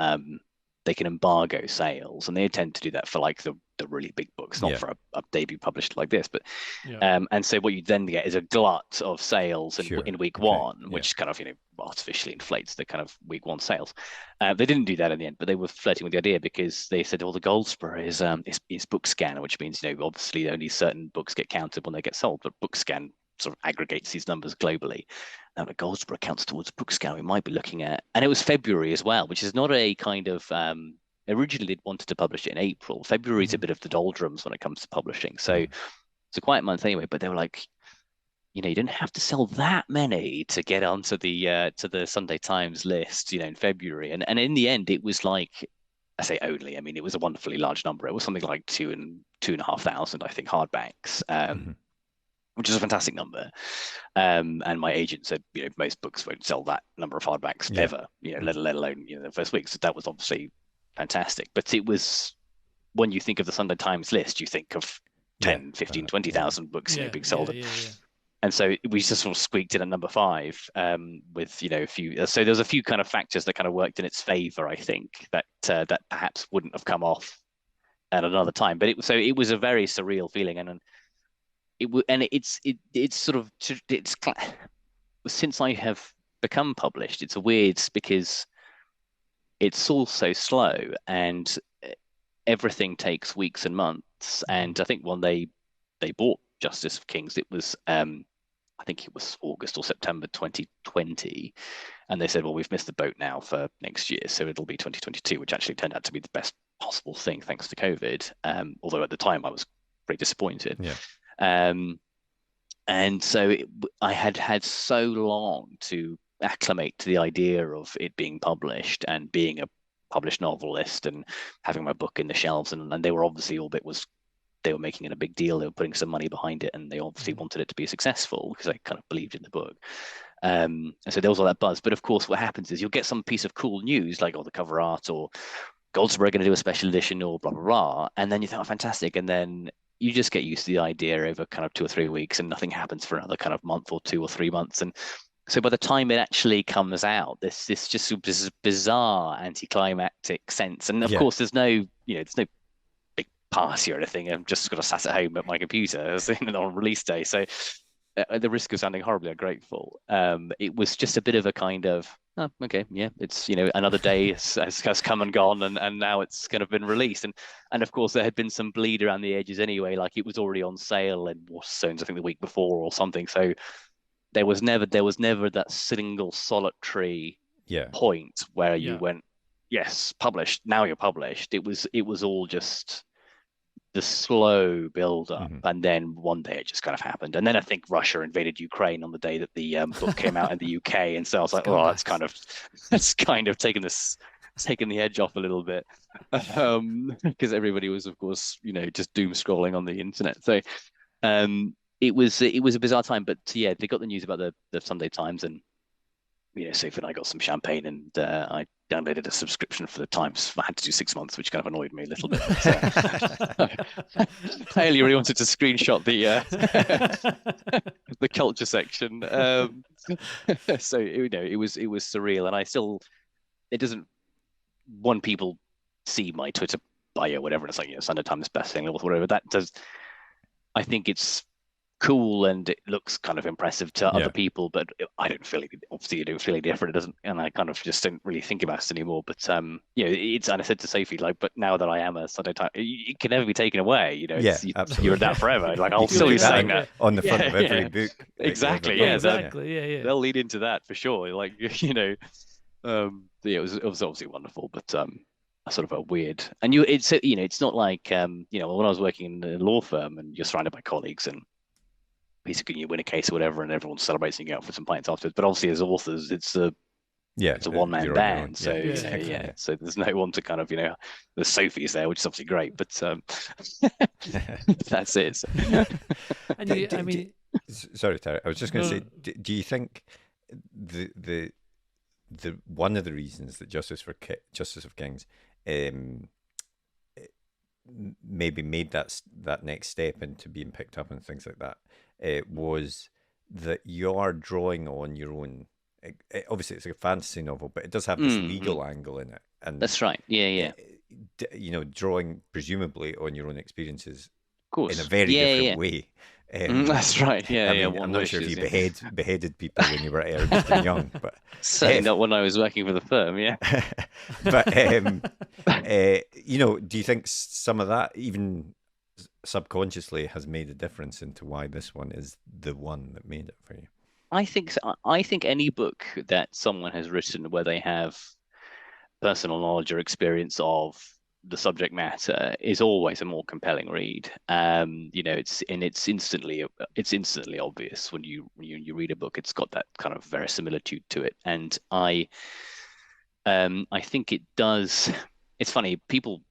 Speaker 3: they can embargo sales, and they tend to do that for like the really big books, not for a debut published like this. But and so what you then get is a glut of sales in week one, which kind of artificially inflates the kind of week one sales. They didn't do that in the end, but they were flirting with the idea, because they said, well, the Goldsborough is book scan, which means obviously only certain books get counted when they get sold, but book scan sort of aggregates these numbers globally. Now the Goldsborough counts towards book scan. We might be looking at, and it was February as well, which is not a kind of originally they'd wanted to publish it in April. February is a bit of the doldrums when it comes to publishing, so it's a quiet month anyway. But they were like, you didn't have to sell that many to get onto the Sunday Times list, in February. And in the end, it was like, I say only, I mean, it was a wonderfully large number. It was something like 2,500, I think, hardbacks. Which is a fantastic number. And my agent said, most books won't sell that number of hardbacks ever, let alone, the first week. So that was obviously fantastic. But it was, when you think of the Sunday Times list, you think of 10, 15, 20,000 books being sold. And so we just sort of squeaked in at number 5 with, a few. So there's a few kind of factors that kind of worked in its favor, I think, that perhaps wouldn't have come off at another time. But it was a very surreal feeling. Since I have become published, it's a weird, because it's all so slow and everything takes weeks and months. And I think when they bought Justice of Kings, it was I think it was August or September 2020, and they said, well, we've missed the boat now for next year, so it'll be 2022, which actually turned out to be the best possible thing thanks to COVID. Although at the time I was pretty disappointed. And so I had so long to acclimate to the idea of it being published and being a published novelist and having my book in the shelves. And they were obviously they were making it a big deal. They were putting some money behind it, and they obviously wanted it to be successful because I kind of believed in the book. And so there was all that buzz. But of course, what happens is you'll get some piece of cool news, like the cover art, or Goldsborough going to do a special edition, or blah, blah, blah. And then you think, oh, fantastic. And then you just get used to the idea over kind of 2 or 3 weeks, and nothing happens for another kind of month or 2 or 3 months. And so by the time it actually comes out, this just bizarre anticlimactic sense. And of course, there's no big party or anything. I'm just sort of sat at home at my computer on release day. So at the risk of sounding horribly ungrateful, it was just a bit of a kind of, oh, okay, yeah, it's, another day has come and gone, and now it's kind of been released. And of course, there had been some bleed around the edges anyway, like it was already on sale in Waterstones, I think, the week before or something. So there was never that single solitary point where you went, yes, published, now you're published. It was all just the slow build up, and then one day it just kind of happened. And then I think Russia invaded Ukraine on the day that the book came out in the UK, and so I was like, oh, that's kind of taken the edge off a little bit, because everybody was, of course, just doom scrolling on the internet. So it was a bizarre time. But yeah, they got the news about the Sunday Times, and Sophie and I got some champagne, and I downloaded a subscription for the Times. I had to do 6 months, which kind of annoyed me a little bit. I only really wanted to screenshot the culture section. So it was surreal, and it doesn't. When people see my Twitter bio, whatever, it's like Sunday Times bestselling or whatever, that does. I think it's cool and it looks kind of impressive to other people, but I don't feel obviously you don't feel any different. It doesn't, and I kind of just don't really think about it anymore. But it's, and I said to Sophie, like, but now that I am a Sunday Times, it can never be taken away.
Speaker 1: Absolutely.
Speaker 3: You're that forever. Like I'll still be saying that
Speaker 1: on the front of every book.
Speaker 3: Exactly.
Speaker 2: Exactly. Yeah.
Speaker 3: They'll lead into that for sure. Like Yeah, it was obviously wonderful, but a sort of a weird. And it's not like when I was working in a law firm and you're surrounded by colleagues and basically you win a case or whatever and everyone's celebrating you out for some pints afterwards. But obviously as authors, it's a one-man
Speaker 1: you're on your own.
Speaker 3: band, so so there's no one to kind of the Sophie's there, which is obviously great, but that's it.
Speaker 2: And
Speaker 1: sorry, Terry, I was just going to say, do you think the one of the reasons that Justice of Kings maybe made that next step into being picked up and things like that was that you are drawing on your own. Obviously, it's a fantasy novel, but it does have this legal angle in it, and
Speaker 3: that's right. Yeah.
Speaker 1: Drawing presumably on your own experiences,
Speaker 3: of course,
Speaker 1: in a very different way.
Speaker 3: That's right.
Speaker 1: I'm not sure if you beheaded people when you were Ernest and Young, but
Speaker 3: certainly not when I was working for the firm. Yeah.
Speaker 1: But do you think some of that, even subconsciously, has made a difference into why this one is the one that made it for you?
Speaker 3: I think so. I think any book that someone has written where they have personal knowledge or experience of the subject matter is always a more compelling read. It's instantly obvious when you read a book. It's got that kind of verisimilitude to it, and I think it does. It's funny, people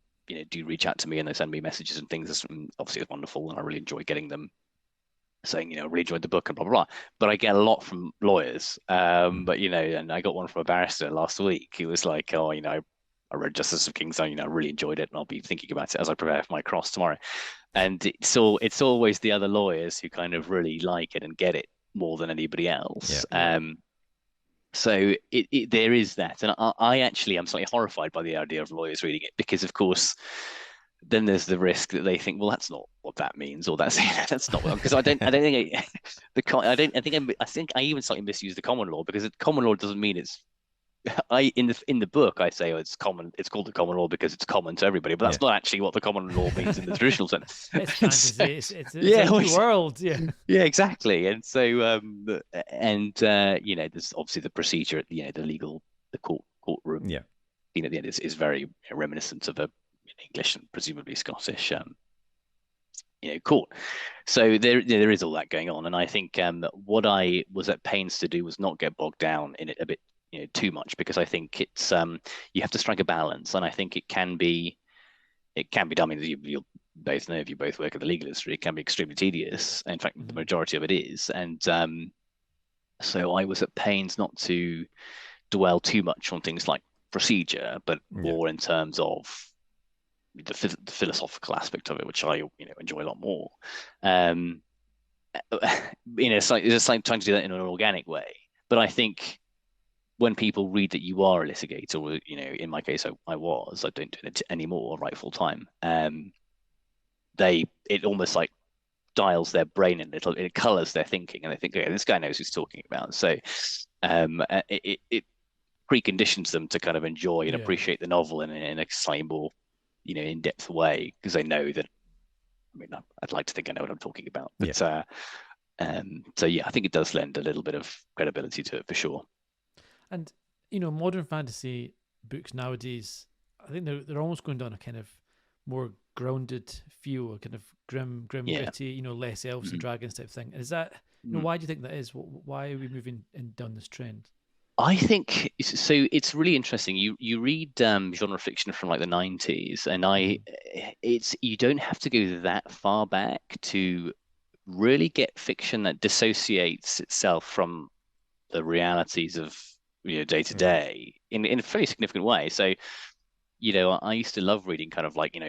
Speaker 3: do reach out to me and they send me messages and things. Obviously, it's wonderful, and I really enjoy getting them, saying, I really enjoyed the book and blah, blah, blah. But I get a lot from lawyers. But, and I got one from a barrister last week. He was like, oh, I read Justice of Kings, I really enjoyed it. And I'll be thinking about it as I prepare for my cross tomorrow. And it's always the other lawyers who kind of really like it and get it more than anybody else.
Speaker 1: Yeah.
Speaker 3: So there is that. And I actually am slightly horrified by the idea of lawyers reading it because, of course, then there's the risk that they think, well, that's not what that means, or that's not what, because I think I even slightly misuse the common law, because common law doesn't mean it's. In the book I say it's common. It's called the common law because it's common to everybody, but that's not actually what the common law means in the traditional sense.
Speaker 2: It's fantasy. It's a new world. Yeah.
Speaker 3: Yeah, exactly. And so there's obviously the procedure, the courtroom.
Speaker 1: Yeah.
Speaker 3: At the end is very reminiscent of a English and presumably Scottish court. So there is all that going on, and I think what I was at pains to do was not get bogged down in it a bit too much, because I think it's you have to strike a balance, and I think it can be done. I mean, you'll both know, if you both work in the legal industry, it can be extremely tedious. In fact, the majority of it is, and so I was at pains not to dwell too much on things like procedure, but more in terms of the philosophical aspect of it, which I enjoy a lot more. It's like trying to do that in an organic way. But I think when people read that you are a litigator, or in my case I don't do it anymore, right, full time, it almost like dials their brain a little, it colors their thinking, and they think, okay, this guy knows who's talking about. So it preconditions them to kind of enjoy and appreciate the novel in a slightly more in-depth way, because they know that. I mean, I'd like to think I know what I'm talking about, but so I think it does lend a little bit of credibility to it for sure.
Speaker 2: And modern fantasy books nowadays, I think they're almost going down a kind of more grounded feel, a kind of grim, gritty, less elves and dragons type thing. Is that why do you think that is? Why are we moving down this trend?
Speaker 3: I think so. It's really interesting. You read genre fiction from like the 90s, and you don't have to go that far back to really get fiction that dissociates itself from the realities of day to day in a very significant way. So I used to love reading kind of like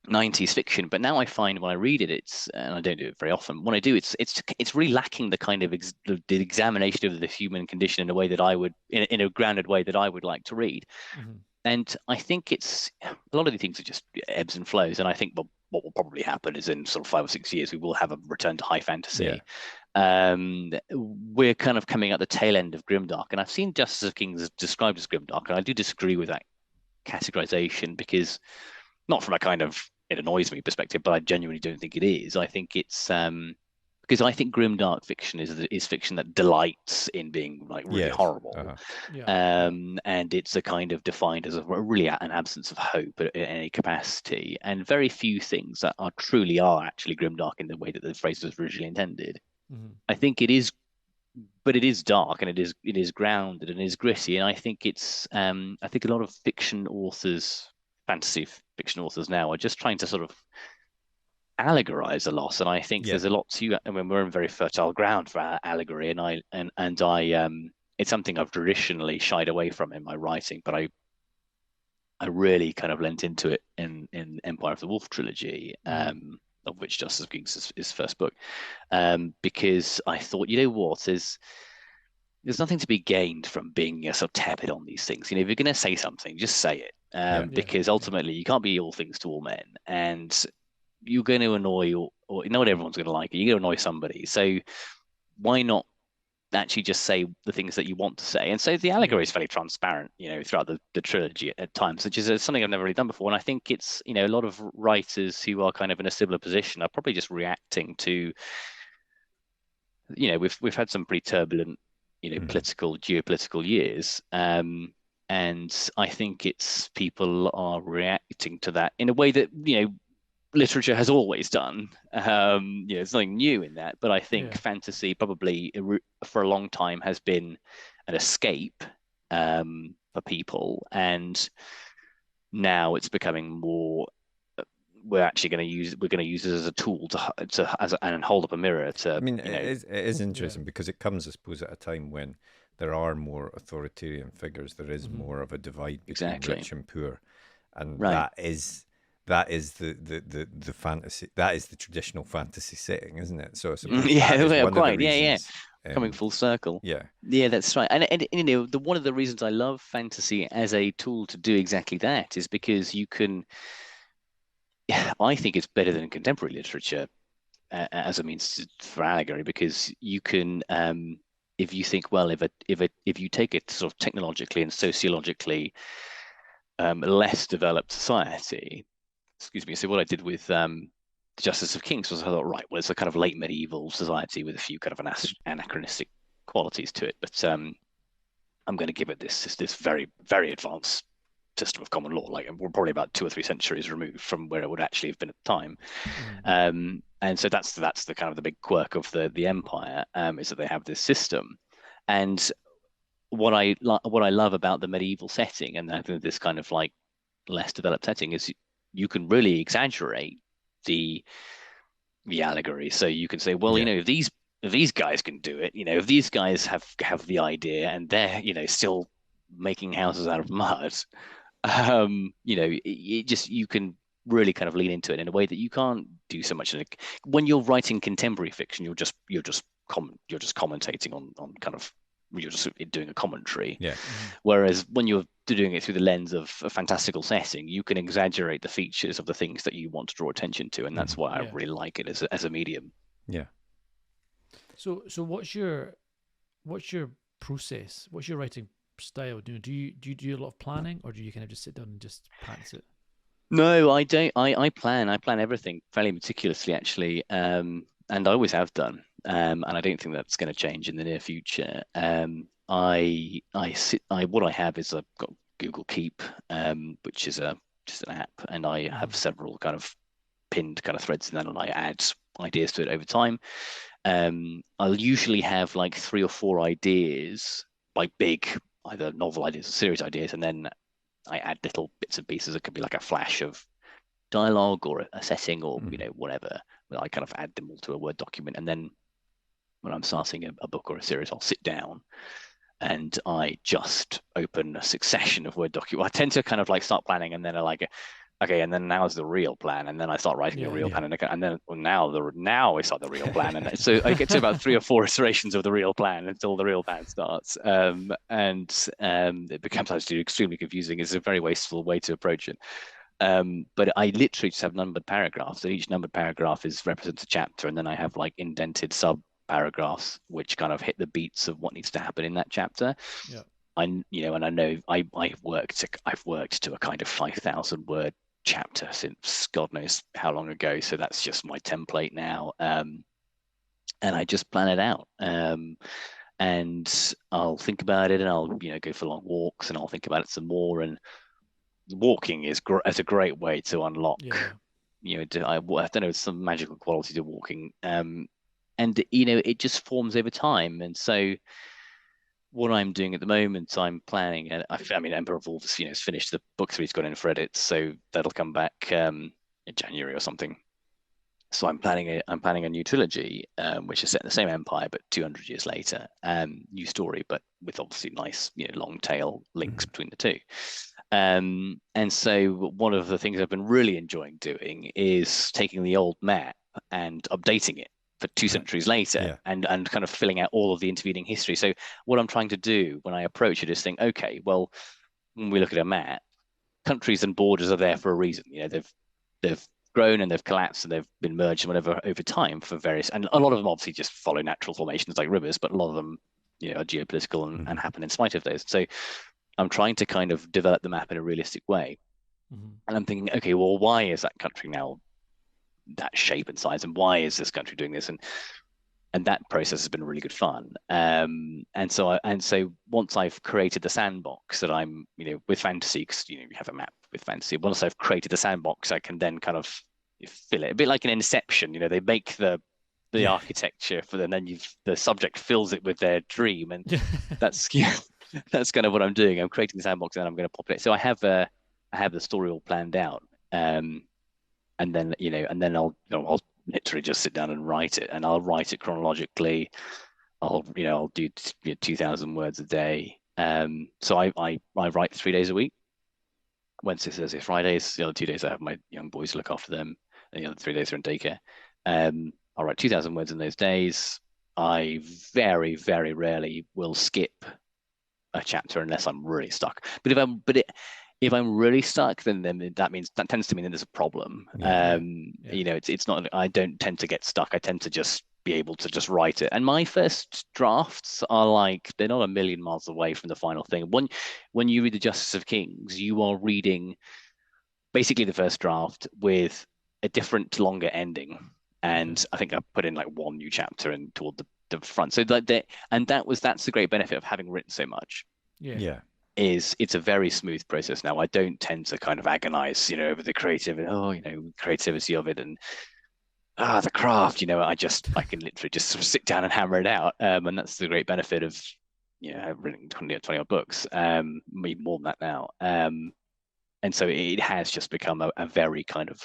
Speaker 3: 90s fiction, but now I find when I read it, and I don't do it very often. When I do, it's really lacking the kind of the examination of the human condition in a way that I would, in a grounded way that I would like to read. And I think it's a lot of the things are just ebbs and flows. And I think what will probably happen is in sort of 5 or 6 years we will have a return to high fantasy. We're kind of coming at the tail end of grimdark, and I've seen Justice of Kings described as grimdark, and I do disagree with that categorization, because not from a kind of it annoys me perspective, but I genuinely don't think it is. I think it's because I think grimdark fiction is fiction that delights in being like really
Speaker 1: Yes.
Speaker 3: horrible.
Speaker 2: Yeah.
Speaker 3: And it's a kind of defined as really an absence of hope in any capacity, and very few things that are actually grimdark in the way that the phrase was originally intended.
Speaker 2: Mhm.
Speaker 3: I think it is, but it is dark, and it is grounded and it is gritty, and I think a lot of fantasy fiction authors now are just trying to sort of allegorize a lot, and I think
Speaker 1: Yeah.
Speaker 3: there's a lot to. I mean, we're in very fertile ground for allegory, and I it's something I've traditionally shied away from in my writing, but I really kind of lent into it in Empire of the Wolf trilogy, of which Justice of Kings is his first book, because I thought, you know what, there's nothing to be gained from being sort of tepid on these things. You know, if you're going to say something, just say it, because ultimately you can't be all things to all men, and you're going to annoy, or not everyone's going to like it. You're going to annoy somebody, so why not actually just say the things that you want to say? And so the allegory is fairly transparent, you know, throughout the trilogy at times, which is something I've never really done before. And I think it's, you know, a lot of writers who are kind of in a similar position are probably just reacting to, you know, we've had some pretty turbulent, you know, geopolitical years. And I think it's people are reacting to that in a way that, you know, literature has always done. You know, it's nothing new in that, but I think fantasy probably for a long time has been an escape for people, and now it's becoming more. We're going to use it as a tool and hold up a mirror to.
Speaker 1: I mean,
Speaker 3: you know,
Speaker 1: it is interesting because it comes, I suppose, at a time when there are more authoritarian figures. There is more of a divide between
Speaker 3: exactly
Speaker 1: rich and poor, and
Speaker 3: right.
Speaker 1: that is the fantasy. That is the traditional fantasy setting, isn't it? So I suppose
Speaker 3: Yeah,
Speaker 1: that is
Speaker 3: well,
Speaker 1: one of the
Speaker 3: quite. Yeah.
Speaker 1: reasons.
Speaker 3: Coming full circle.
Speaker 1: Yeah,
Speaker 3: Yeah, that's right. And you know, one of the reasons I love fantasy as a tool to do exactly that is because you can. I think it's better than contemporary literature as a means for allegory, because you can, if you think, well, if you take it sort of technologically and sociologically less developed society, excuse me. So what I did with the Justice of Kings was I thought, right, well, it's a kind of late medieval society with a few kind of anachronistic qualities to it, but I'm going to give it this very very advanced system of common law. Like, we're probably about 2 or 3 centuries removed from where it would actually have been at the time. And so that's the kind of the big quirk of the empire, is that they have this system. And what I love about the medieval setting and this kind of like less developed setting is you can really exaggerate the allegory. So you can say, well, you
Speaker 1: yeah,
Speaker 3: know, if these guys can do it, you know, if these guys have the idea and they're, you know, still making houses out of mud, you know, it just, you can really kind of lean into it in a way that you can't do so much. When you're writing contemporary fiction, you're just commentating on kind of, you're just doing a commentary.
Speaker 1: yeah.
Speaker 3: Whereas when you're doing it through the lens of a fantastical setting, you can exaggerate the features of the things that you want to draw attention to, and that's why I really like it as a medium.
Speaker 1: Yeah.
Speaker 2: So what's your process? What's your writing style? Do you do a lot of planning, or do you kind of just sit down and just pants it?
Speaker 3: No, I don't. I plan. I plan everything fairly meticulously, actually, and I always have done. And I don't think that's going to change in the near future. What I have is I've got Google Keep, which is just an app, and I have several kind of pinned kind of threads in that, and I add ideas to it over time. I'll usually have like 3 or 4 ideas, like big either novel ideas or series ideas, and then I add little bits and pieces. It could be like a flash of dialogue or a setting or you know, whatever. I kind of add them all to a Word document, and then when I'm starting a book or a series, I'll sit down and I just open a succession of Word documents. I tend to kind of like start planning, and then I like, okay, and then now's the real plan, and then I start writing the real plan, and then now I start the real plan, and so I get to about 3 or 4 iterations of the real plan until the real plan starts, and it becomes actually extremely confusing. It's a very wasteful way to approach it. But I literally just have numbered paragraphs, and each numbered paragraph represents a chapter, and then I have like indented sub paragraphs which kind of hit the beats of what needs to happen in that chapter. And I know I've worked to a kind of 5,000 word chapter since God knows how long ago. So that's just my template now. and I just plan it out. And I'll think about it, and I'll go for long walks, and I'll think about it some more. And walking is a great way to unlock.
Speaker 2: Yeah.
Speaker 3: I don't know, some magical quality to walking. And it just forms over time. And so what I'm doing at the moment, I'm planning, and I mean, Emperor of Wolves, is finished. The book three's gone in for edits, so that'll come back in January or something. So I'm planning a new trilogy, which is set in the same empire but 200 years later. New story, but with obviously nice, long tail links between the two. And so one of the things I've been really enjoying doing is taking the old map and updating it for two centuries later, and kind of filling out all of the intervening history. So what I'm trying to do when I approach it is think, okay, well, when we look at a map, countries and borders are there for a reason. They've grown and they've collapsed and they've been merged and whatever over time for various, and a lot of them obviously just follow natural formations like rivers, but a lot of them are geopolitical and happen in spite of those. So I'm trying to kind of develop the map in a realistic way. And I'm thinking, okay, well, why is that country now that shape and size, and why is this country doing this? And that process has been really good fun. And so once I've created the sandbox that I'm, with fantasy, because you have a map with fantasy. Once I've created the sandbox, I can then kind of fill it a bit like an Inception. They make the architecture for them, and then the subject fills it with their dream, and that's that's kind of what I'm doing. I'm creating the sandbox, and I'm going to populate. So I have the story all planned out, and then I'll literally just sit down and write it, and I'll write it chronologically. I'll do 2,000 words a day. So I write 3 days a week. Wednesday, Thursday, Fridays. The other 2 days I have my young boys to look after them, and the other 3 days are in daycare. I'll write 2,000 words in those days. I very, very rarely will skip a chapter unless I'm really stuck. But if I'm really stuck, then that tends to mean that there's a problem. It's not. I don't tend to get stuck. I tend to just be able to just write it. And my first drafts are like, they're not a million miles away from the final thing. When you read the Justice of Kings, you are reading basically the first draft with a different, longer ending. And I think I put in like one new chapter and toward the front. So that's the great benefit of having written so much. Is it's a very smooth process now. I don't tend to kind of agonize, over the creativity of it and the craft. I can literally just sort of sit down and hammer it out. And that's the great benefit of I've written 20 odd books, maybe more than that now. And so it has just become a very kind of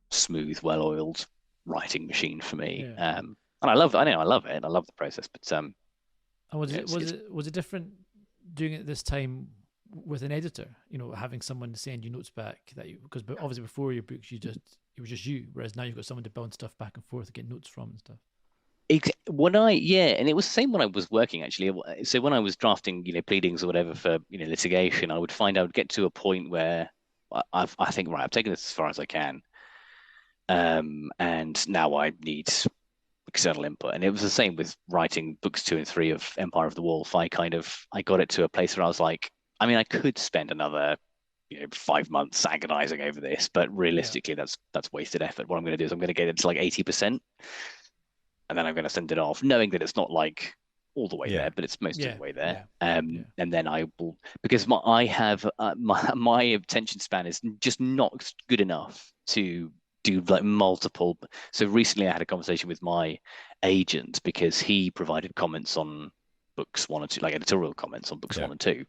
Speaker 3: smooth, well-oiled writing machine for me. And I love it. I love it. I love the process. But
Speaker 2: and was it different doing it this time with an editor? Having someone send you notes back because obviously before your books it was just you, whereas now you've got someone to bounce stuff back and forth to get notes from and stuff.
Speaker 3: And it was the same when I was working actually. So when I was drafting, pleadings or whatever for litigation, I would get to a point where I think, right, I've taken this as far as I can, and now I need external input. And it was the same with writing books 2 and 3 of Empire of the Wolf. I got it to a place where I was like, I mean, I could spend another 5 months agonizing over this, but realistically that's wasted effort. What I'm going to do is I'm going to get it to like 80%, and then I'm going to send it off, knowing that it's not like all the way there, but it's most of the way there. And then I will, because my attention span is just not good enough to do like multiple. So recently I had a conversation with my agent because he provided comments on books 1 and 2, like editorial comments on books 1 and 2.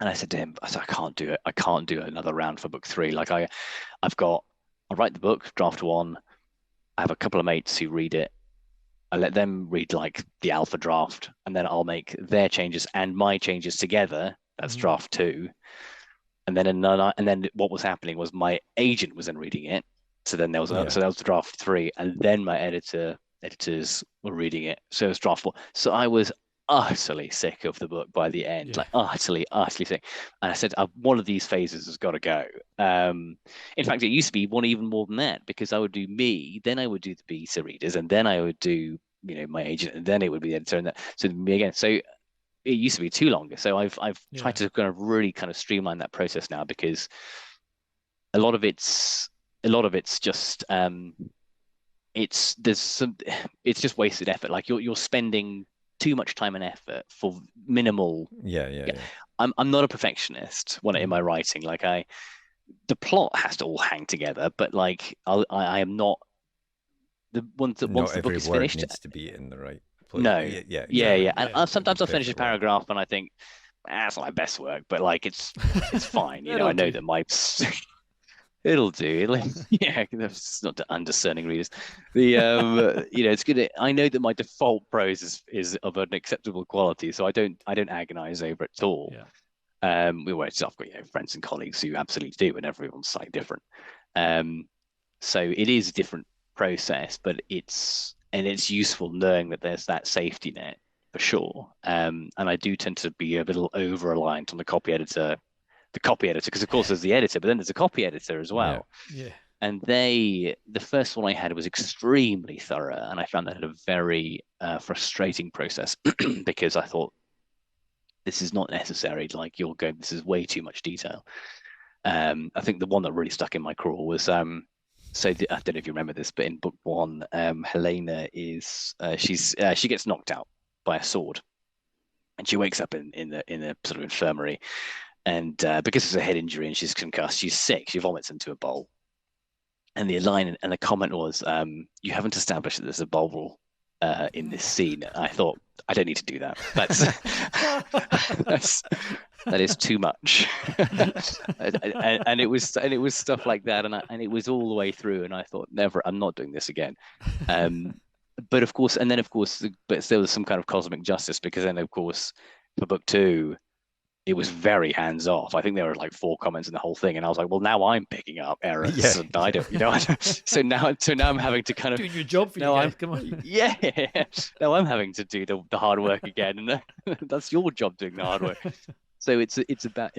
Speaker 3: And I said to him, I can't do it. I can't do another round for book 3. Like I write the book, draft 1. I have a couple of mates who read it. I let them read like the alpha draft, and then I'll make their changes and my changes together. That's draft 2. And then what was happening was my agent was then reading it. So then there was so that was the draft 3, and then my editors were reading it. So it was draft 4. So I was utterly sick of the book by the end, like utterly sick. And I said, one of these phases has got to go. In fact, it used to be one even more than that, because I would do me, then I would do the beta readers, and then I would do my agent, and then it would be the editor, and so me again. So it used to be too long. So I've tried to kind of really kind of streamline that process now, because a lot of it's just it's just wasted effort. Like you're spending too much time and effort for minimal.
Speaker 1: Yeah.
Speaker 3: I'm not a perfectionist when in my writing. Like the plot has to all hang together, but like I am not once
Speaker 1: Not
Speaker 3: the book
Speaker 1: every
Speaker 3: is
Speaker 1: word
Speaker 3: finished.
Speaker 1: needs to be in the right place.
Speaker 3: No,
Speaker 1: Yeah,
Speaker 3: yeah.
Speaker 1: exactly.
Speaker 3: And sometimes I'll finish a
Speaker 1: Perfect work.
Speaker 3: paragraph and I think, that's not my best work, but like it's fine. You know,
Speaker 2: It'll
Speaker 3: I know
Speaker 2: do.
Speaker 3: that my it'll do. Yeah, that's not to undiscerning readers. It's good. I know that my default prose is of an acceptable quality, so I don't agonize over it at all.
Speaker 2: Yeah.
Speaker 3: I've got friends and colleagues who absolutely do, and everyone's slightly different. So it is a different process, but it's useful knowing that there's that safety net for sure. And I do tend to be a little over reliant on the copy editor, because of course there's the editor, but then there's a copy editor as well.
Speaker 2: Yeah.
Speaker 3: And the first one I had was extremely thorough, and I found that a very frustrating process because I thought, this is not necessary. Like this is way too much detail. I think the one that really stuck in my craw was I don't know if you remember this, but in book one, Helena is she gets knocked out by a sword, and she wakes up in the sort of infirmary, and because it's a head injury and she's concussed, she's sick. She vomits into a bowl, and the line and the comment was, "You haven't established that there's a bowl in this scene." I thought, I don't need to do that. That is too much. and it was stuff like that, and it was all the way through. And I thought, never, I'm not doing this again. But of course, but there was some kind of cosmic justice, because then of course for book two, it was very hands off. I think there were like 4 comments in the whole thing, and I was like, well, now I'm picking up errors.
Speaker 1: Yeah.
Speaker 3: And I don't, so now I'm having to kind of
Speaker 2: doing your job for you guys. Come on.
Speaker 3: Yeah. Now I'm having to do the hard work again, and that's your job, doing the hard work. So it's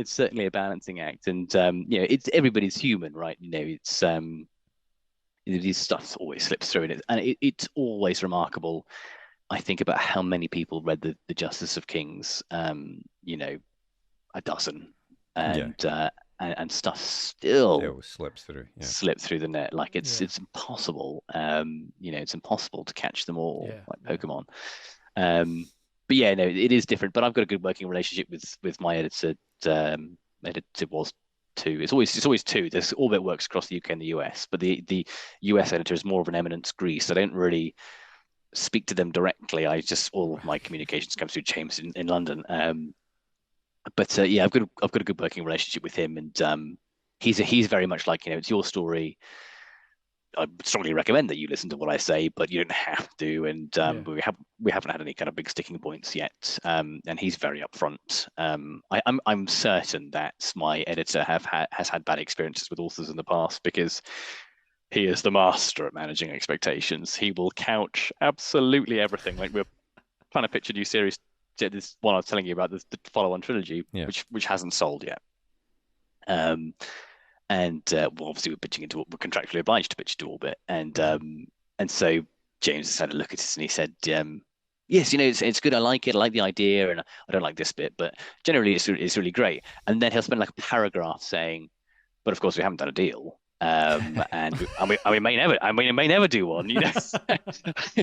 Speaker 3: certainly a balancing act, and it's everybody's human, right? It's these stuff always slips through, and it's always remarkable. I think about how many people read the Justice of Kings, a dozen, and stuff still
Speaker 1: slips through. Yeah.
Speaker 3: slip through the net. Like it's impossible. It's impossible to catch them all, like Pokemon. But yeah, no, it is different. But I've got a good working relationship with my editor. Editor was 2. It's always 2. This all bit works across the UK and the US, but the US editor is more of an eminence Greece. I don't really speak to them directly. All of my communications comes through James in London. But I've got a good working relationship with him, and he's very much like, it's your story. I strongly recommend that you listen to what I say, but you don't have to. And we haven't had any kind of big sticking points yet. And he's very upfront. I'm certain that my editor has had bad experiences with authors in the past, because he is the master at managing expectations. He will couch absolutely everything. Like, we're trying to pitch a new series. This one I was telling you about, the follow-on trilogy, which hasn't sold yet. Obviously we're contractually obliged to pitch to Orbit, and so James has had a look at it, and he said, yes, it's good. I like it. I like the idea, and I don't like this bit, but generally it's really great. And then he'll spend like a paragraph saying, but of course we haven't done a deal. And we may never do one,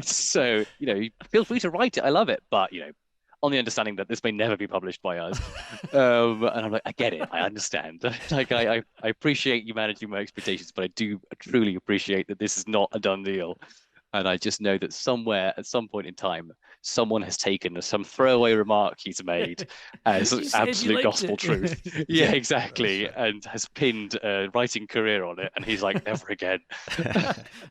Speaker 3: So, feel free to write it. I love it, but on the understanding that this may never be published by us. And I'm like, I get it, I understand. Like, I appreciate you managing my expectations, but I do truly appreciate that this is not a done deal. And I just know that somewhere at some point in time, someone has taken some throwaway remark he's made as absolute gospel truth. Yeah, exactly. And has pinned a writing career on it. And he's like, never again.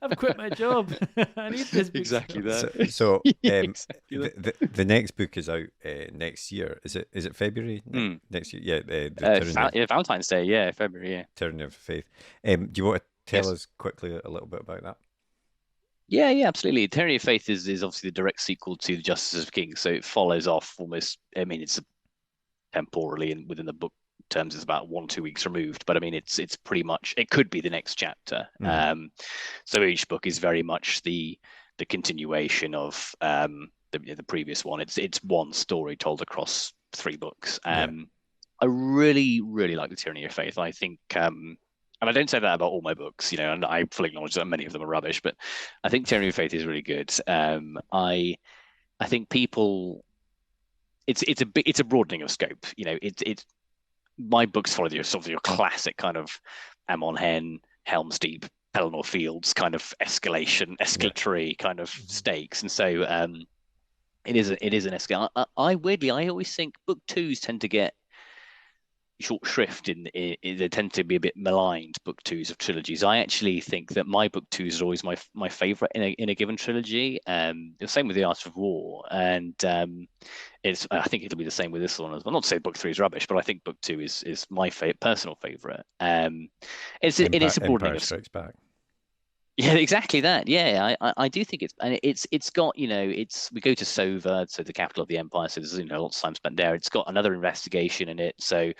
Speaker 2: I've quit my job. I need this book.
Speaker 3: Exactly that.
Speaker 1: So
Speaker 3: exactly
Speaker 1: the next book is out next year. Is it February next year? Yeah,
Speaker 3: Valentine's Day. Yeah, February. Yeah.
Speaker 1: Tyranny of Faith. Do you want to tell us quickly a little bit about that?
Speaker 3: Yeah, absolutely. Tyranny of Faith is obviously the direct sequel to the Justice of Kings, so it follows off almost. I mean, it's temporally and within the book terms, it's about 1-2 weeks removed, but I mean, it's pretty much, it could be the next chapter. So each book is very much the continuation of the previous one. It's one story told across 3 books. I really like the Tyranny of Faith. I think. And I don't say that about all my books, and I fully acknowledge that many of them are rubbish, but I think Tyranny of Faith is really good. I think people, it's a broadening of scope. It's my books follow your sort of your classic kind of Amon Hen, Helm's Deep, Pelennor Fields kind of escalatory kind of stakes, and so it is an escalation. I weirdly, I always think book twos tend to get short shrift they tend to be a bit maligned, book twos of trilogies. I actually think that my book twos are always my favorite in a given trilogy. The same with the Art of War, and I think it'll be the same with this one as well. Not to say book three is rubbish, but I think book two is my personal favorite. It's a broadening
Speaker 1: Empire
Speaker 3: of
Speaker 1: Strikes Back.
Speaker 3: Yeah, exactly that. Yeah, I do think it's got, we go to Sova, so the capital of the empire, so there's lots of time spent there. It's got another investigation in it, so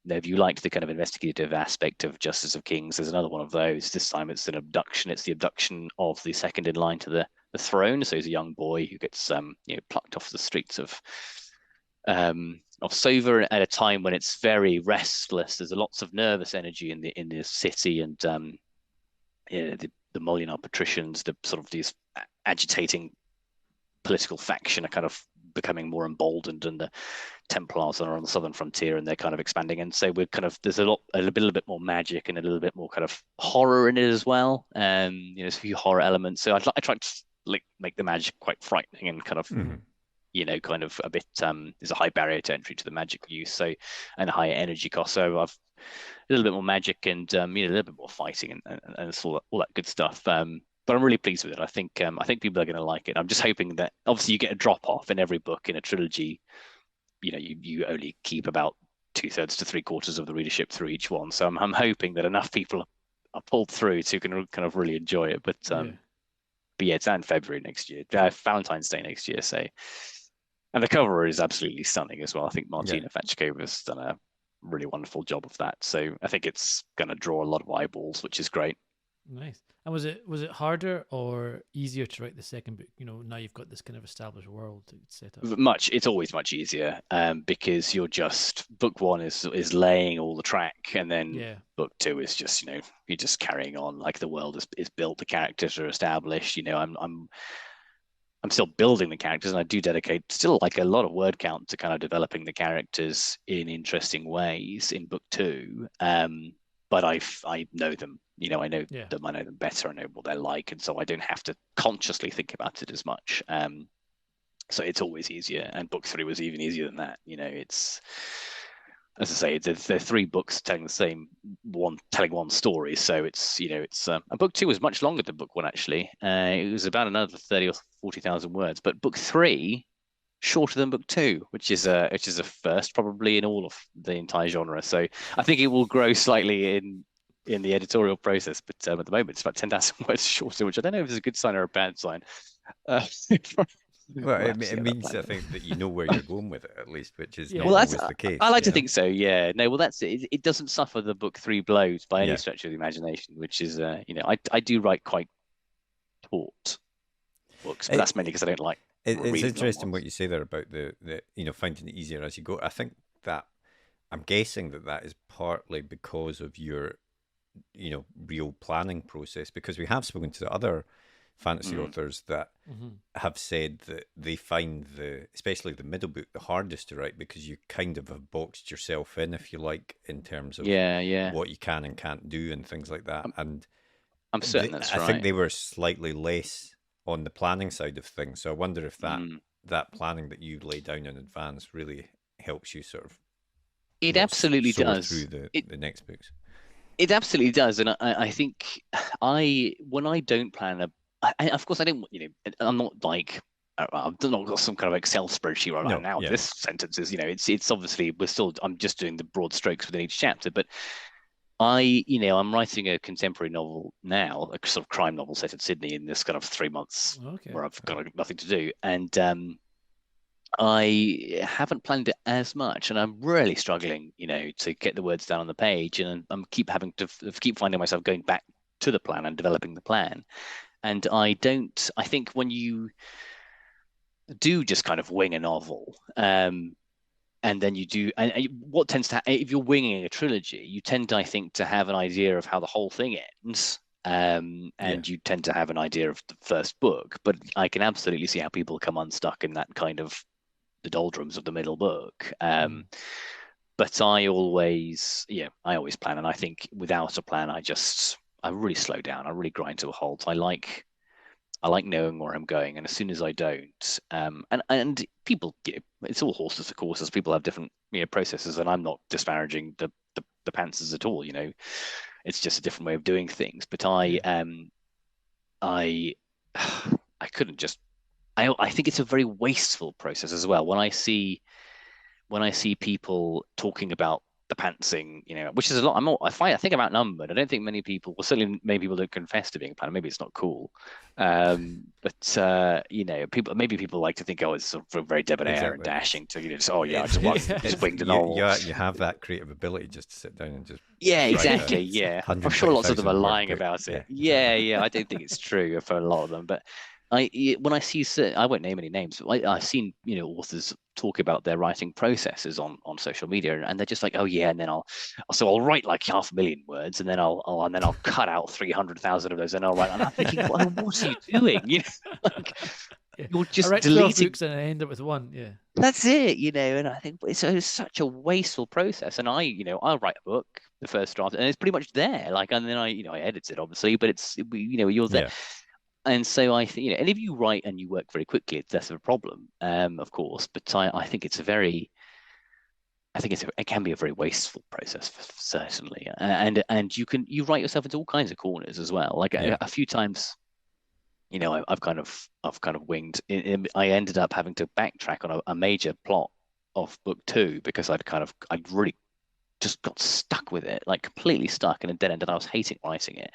Speaker 3: if you liked the kind of investigative aspect of Justice of Kings, there's another one of those. This time it's an abduction. It's the abduction of the second in line to the throne. So he's a young boy who gets plucked off the streets of Sova at a time when it's very restless. There's lots of nervous energy in the city, and the Molinar patricians, the sort of these agitating political faction are kind of becoming more emboldened, and the Templars are on the southern frontier and they're kind of expanding. And so there's a little bit more magic and a little bit more kind of horror in it as well. There's a few horror elements. So I tried to make the magic quite frightening and kind of, kind of a bit, there's a high barrier to entry to the magic use. So, and a higher energy cost. So I've a little bit more magic and, a little bit more fighting and all that good stuff. But I'm really pleased with it. I think people are going to like it. I'm just hoping that obviously you get a drop off in every book in a trilogy. You only keep about 2/3 to 3/4 of the readership through each one. So I'm hoping that enough people are pulled through to kind of really enjoy it. But yeah, it's out in February next year, Valentine's Day next year. So, and the cover is absolutely stunning as well. I think Martina Fatchkova has done a really wonderful job of that. So I think it's going to draw a lot of eyeballs, which is great.
Speaker 2: Nice. And was it harder or easier to write the second book? Now you've got this kind of established world set up.
Speaker 3: It's always much easier, because you're just book one is laying all the track, and then book two is just you're just carrying on, like the world is built, the characters are established. I'm still building the characters, and I do dedicate still like a lot of word count to kind of developing the characters in interesting ways in book two. But I know them. I know them. I know them better. I know what they're like, and so I don't have to consciously think about it as much. So it's always easier. And book three was even easier than that. It's, as I say, they're three books telling one story. So it's and book two was much longer than book one actually. It was about another 30 or 40,000 words. But book three, shorter than book two, which is a first probably in all of the entire genre. So I think it will grow slightly in the editorial process, but at the moment it's about 10,000 words shorter, which I don't know if it's a good sign or a bad sign.
Speaker 1: Well, it means I think that you know where you're going with it at least, which is not
Speaker 3: well,
Speaker 1: always the case.
Speaker 3: I like to think so. Yeah. No. Well, that's it. It doesn't suffer the book three blows by any stretch of the imagination, which is I do write quite taut books, but that's mainly because I don't like.
Speaker 1: It's interesting what you say there about the finding it easier as you go. I think that I'm guessing that is partly because of your real planning process, because we have spoken to other fantasy authors that have said that they find especially the middle book the hardest to write, because you kind of have boxed yourself in, if you like, in terms of what you can and can't do and things like that. And
Speaker 3: I'm certain that's right.
Speaker 1: I think they were slightly less on the planning side of things. So I wonder if that planning that you lay down in advance really helps you sort of
Speaker 3: absolutely does
Speaker 1: through the next books.
Speaker 3: It absolutely does. And I think when I don't plan of course I don't, I'm not like, I've not got some kind of Excel spreadsheet right now. This sentence is, it's obviously I'm just doing the broad strokes within each chapter, but I'm writing a contemporary novel now, a sort of crime novel set in Sydney in this kind of 3 months where I've got nothing to do. And I haven't planned it as much, and I'm really struggling, to get the words down on the page. And I'm keep finding myself going back to the plan and developing the plan. And I think when you do just kind of wing a novel, and and then you do, and what tends to if you're winging a trilogy, you tend, I think, to have an idea of how the whole thing ends. And you tend to have an idea of the first book, but I can absolutely see how people come unstuck in that kind of the doldrums of the middle book. But I always plan, and I think without a plan, I really slow down. I really grind to a halt. I like knowing where I'm going, and as soon as I don't, and people, it's all horses for courses. People have different processes, and I'm not disparaging the pantsers at all. It's just a different way of doing things. But I couldn't just. I think it's a very wasteful process as well. When I see people talking about the pantsing, which is a lot. I think I'm outnumbered. I don't think many people, well, certainly many people don't confess to being a planner. Maybe it's not cool. But people like to think, oh, it's sort of very debonair and dashing to, I just winged a novel.
Speaker 1: You have that creative ability just to sit down and just.
Speaker 3: Yeah, exactly. Yeah. I'm sure lots of them are lying about it. Yeah. I don't think it's true for a lot of them, but when I see, I won't name any names, but I've seen authors talk about their writing processes on social media, and they're just like, oh yeah, and then I'll write like 500,000 words, and then I'll cut out 300,000 of those, and I'll write. And I'm thinking, well, what are you doing? You're just deleting
Speaker 2: books and I end up with one. Yeah,
Speaker 3: that's it. And I think it's such a wasteful process. And I'll write a book, the first draft, and it's pretty much there. Like, and then I edit it obviously, but you're there. Yeah. And so I think, and if you write and you work very quickly, it's less of a problem, of course. But I think it can be a very wasteful process, certainly. And you write yourself into all kinds of corners as well. Like a few times, I've kind of winged. I ended up having to backtrack on a major plot of book 2 because I'd really just got stuck with it, like completely stuck in a dead end, and I was hating writing it.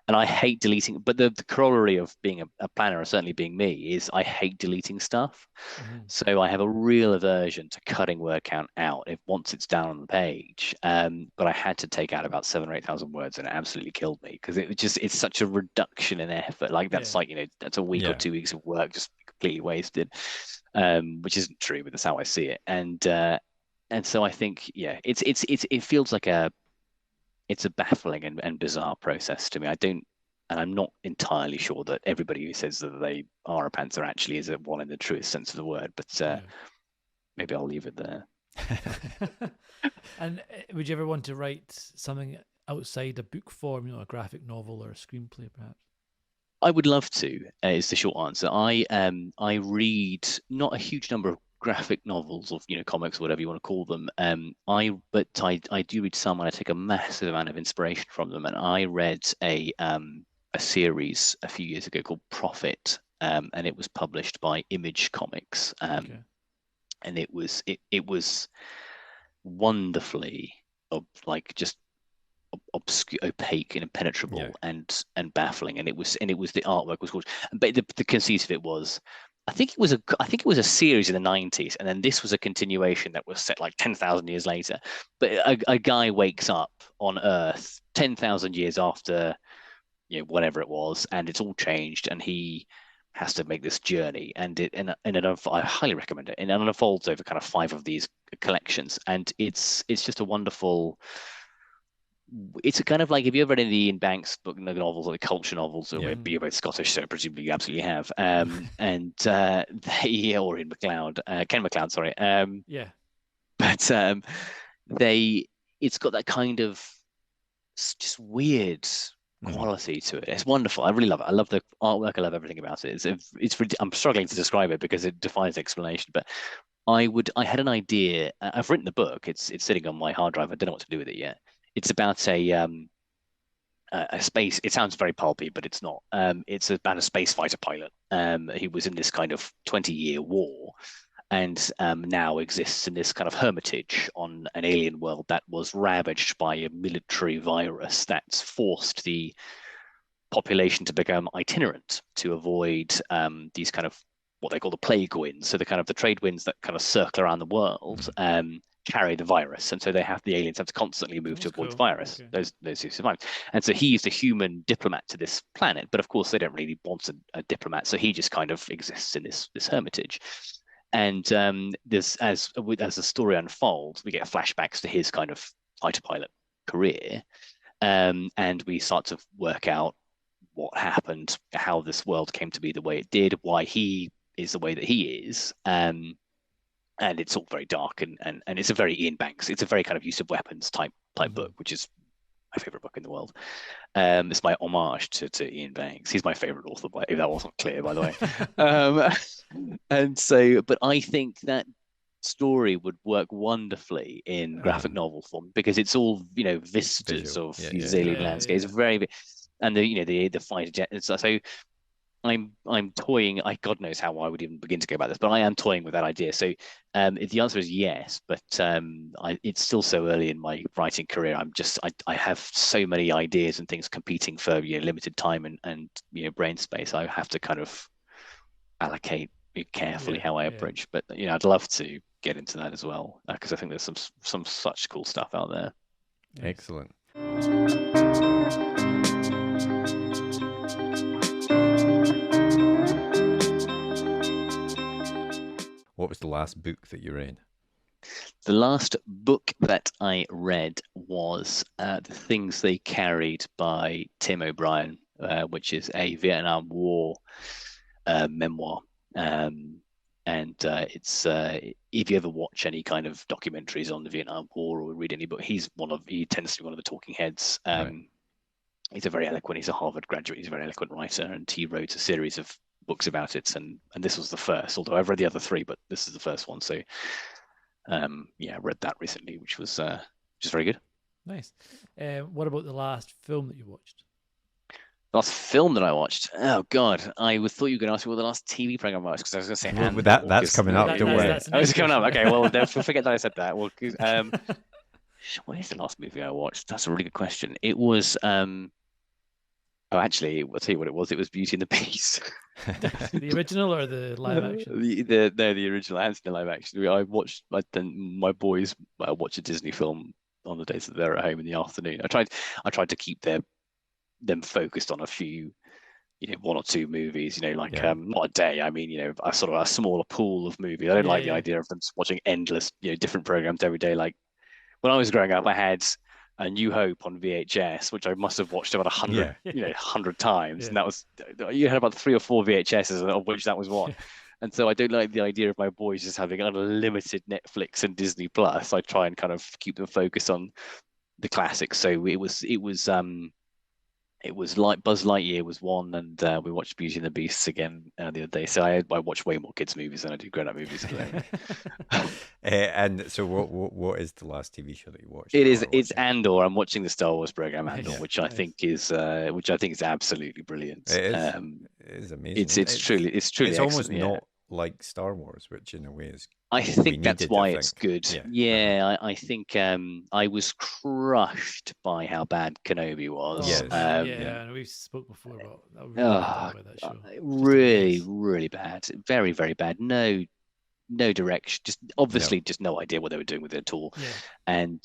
Speaker 3: And I hate deleting, but the corollary of being a planner, and certainly being me, is I hate deleting stuff. Mm-hmm. So I have a real aversion to cutting word count out once it's down on the page. But I had to take out about 7,000 or 8,000 words, and it absolutely killed me because it's such a reduction in effort. Like that's that's a week or 2 weeks of work just completely wasted, which isn't true, but that's how I see it. And so I think it feels like it's a baffling and bizarre process to me. I'm not entirely sure that everybody who says that they are a pantser actually is one in the truest sense of the word, but maybe I'll leave it there.
Speaker 2: And would you ever want to write something outside a book form, a graphic novel or a screenplay, perhaps?
Speaker 3: I would love to, is the short answer. I read not a huge number of graphic novels or comics or whatever you want to call them. I do read some, and I take a massive amount of inspiration from them. And I read a series a few years ago called Prophet, and it was published by Image Comics. And it was wonderfully just obscure, opaque, and impenetrable, and baffling. And it was the artwork was gorgeous. But the conceit of it was, I think it was a series in the 90s, and then this was a continuation that was set like 10,000 years later. But a guy wakes up on Earth 10,000 years after, whatever it was, and it's all changed, and he has to make this journey. And I highly recommend it. And it unfolds over kind of 5 of these collections, and it's just a wonderful. It's a kind of like, if you ever read any of the Ian Banks book novels or the culture novels, or you're both Scottish, so presumably you absolutely have. And they, or Ian MacLeod, Ken MacLeod, sorry. But it's got that kind of just weird quality to it. It's wonderful. I really love it. I love the artwork. I love everything about it. I'm struggling to describe it because it defies explanation. But I had an idea. I've written the book. It's sitting on my hard drive. I don't know what to do with it yet. It's about a space. It sounds very pulpy, but it's not. It's about a space fighter pilot. He was in this kind of 20-year war, and now exists in this kind of hermitage on an alien world that was ravaged by a military virus that's forced the population to become itinerant to avoid these kind of what they call the plague winds. So the trade winds that kind of circle around the world. Carry the virus, and so the aliens have to constantly move to avoid the virus. Okay. Those who survive, and so he's a human diplomat to this planet, but of course they don't really want a diplomat, so he just kind of exists in this hermitage. And there's as the story unfolds, we get flashbacks to his kind of fighter pilot career, and we start to work out what happened, how this world came to be the way it did, why he is the way that he is. And it's all very dark, and it's a very Ian Banks. It's a very kind of use of weapons type book, which is my favorite book in the world. It's my homage to Ian Banks. He's my favorite author, if that wasn't clear, by the way. And so, but I think that story would work wonderfully in graphic novel form, because it's all, vistas
Speaker 1: Visual.
Speaker 3: of these alien landscapes. It's very, and the fighter jet. So I'm toying. God knows how I would even begin to go about this, but I am toying with that idea. So the answer is yes, but it's still so early in my writing career. I have so many ideas and things competing for limited time and brain space. I have to kind of allocate carefully how I approach. But I'd love to get into that as well, because I think there's some such cool stuff out there.
Speaker 1: Excellent. What was the last book that you read?
Speaker 3: The last book that I read was The Things They Carried by Tim O'Brien, which is a Vietnam War memoir. And it's if you ever watch any kind of documentaries on the Vietnam War or read any book, he tends to be one of the talking heads.
Speaker 1: Right.
Speaker 3: He's a Harvard graduate. He's a very eloquent writer, and he wrote a series of books about it, and this was the first, although I've read the other three, but this is the first one. So I read that recently, which was very good.
Speaker 2: Nice. What about the last film that you watched?
Speaker 3: Last film that I watched? Oh God, I thought you were going to ask me what the last TV program was, because I was going to say
Speaker 1: well, that's coming up. Don't worry.
Speaker 3: It's coming up. Okay, well, forget that I said that. Well, what is the last movie I watched? That's a really good question. It was oh, actually, I'll tell you what it was. It was Beauty and the Beast.
Speaker 2: The original or the live action?
Speaker 3: The original and the live action. My boys watch a Disney film on the days that they're at home in the afternoon. I tried to keep them focused on a few, one or two movies, not a day. I mean, a sort of a smaller pool of movies. I don't like the idea of them watching endless, different programs every day. Like when I was growing up, I had A New Hope on VHS, which I must have watched about 100 times, and that was, you had about 3 or 4 VHSs, of which that was one. And so I don't like the idea of my boys just having unlimited Netflix and Disney Plus. I try and kind of keep them focused on the classics. So it was like Buzz Lightyear was one, and we watched Beauty and the Beast again the other day. So I watch way more kids' movies than I do grown-up movies.
Speaker 1: And so, what is the last TV show that you watched?
Speaker 3: It's Andor. I'm watching the Star Wars program Andor, which I think is absolutely brilliant.
Speaker 1: It is amazing.
Speaker 3: It's truly
Speaker 1: it's almost
Speaker 3: excellent,
Speaker 1: not like Star Wars, which in a way is.
Speaker 3: I think that's why it's good.
Speaker 1: Yeah.
Speaker 3: I think I was crushed by how bad Kenobi was.
Speaker 1: Yes.
Speaker 2: And we've spoke before about that show.
Speaker 3: Really, really bad. Very, very bad. No direction. Just obviously, just no idea what they were doing with it at all.
Speaker 2: Yeah.
Speaker 3: And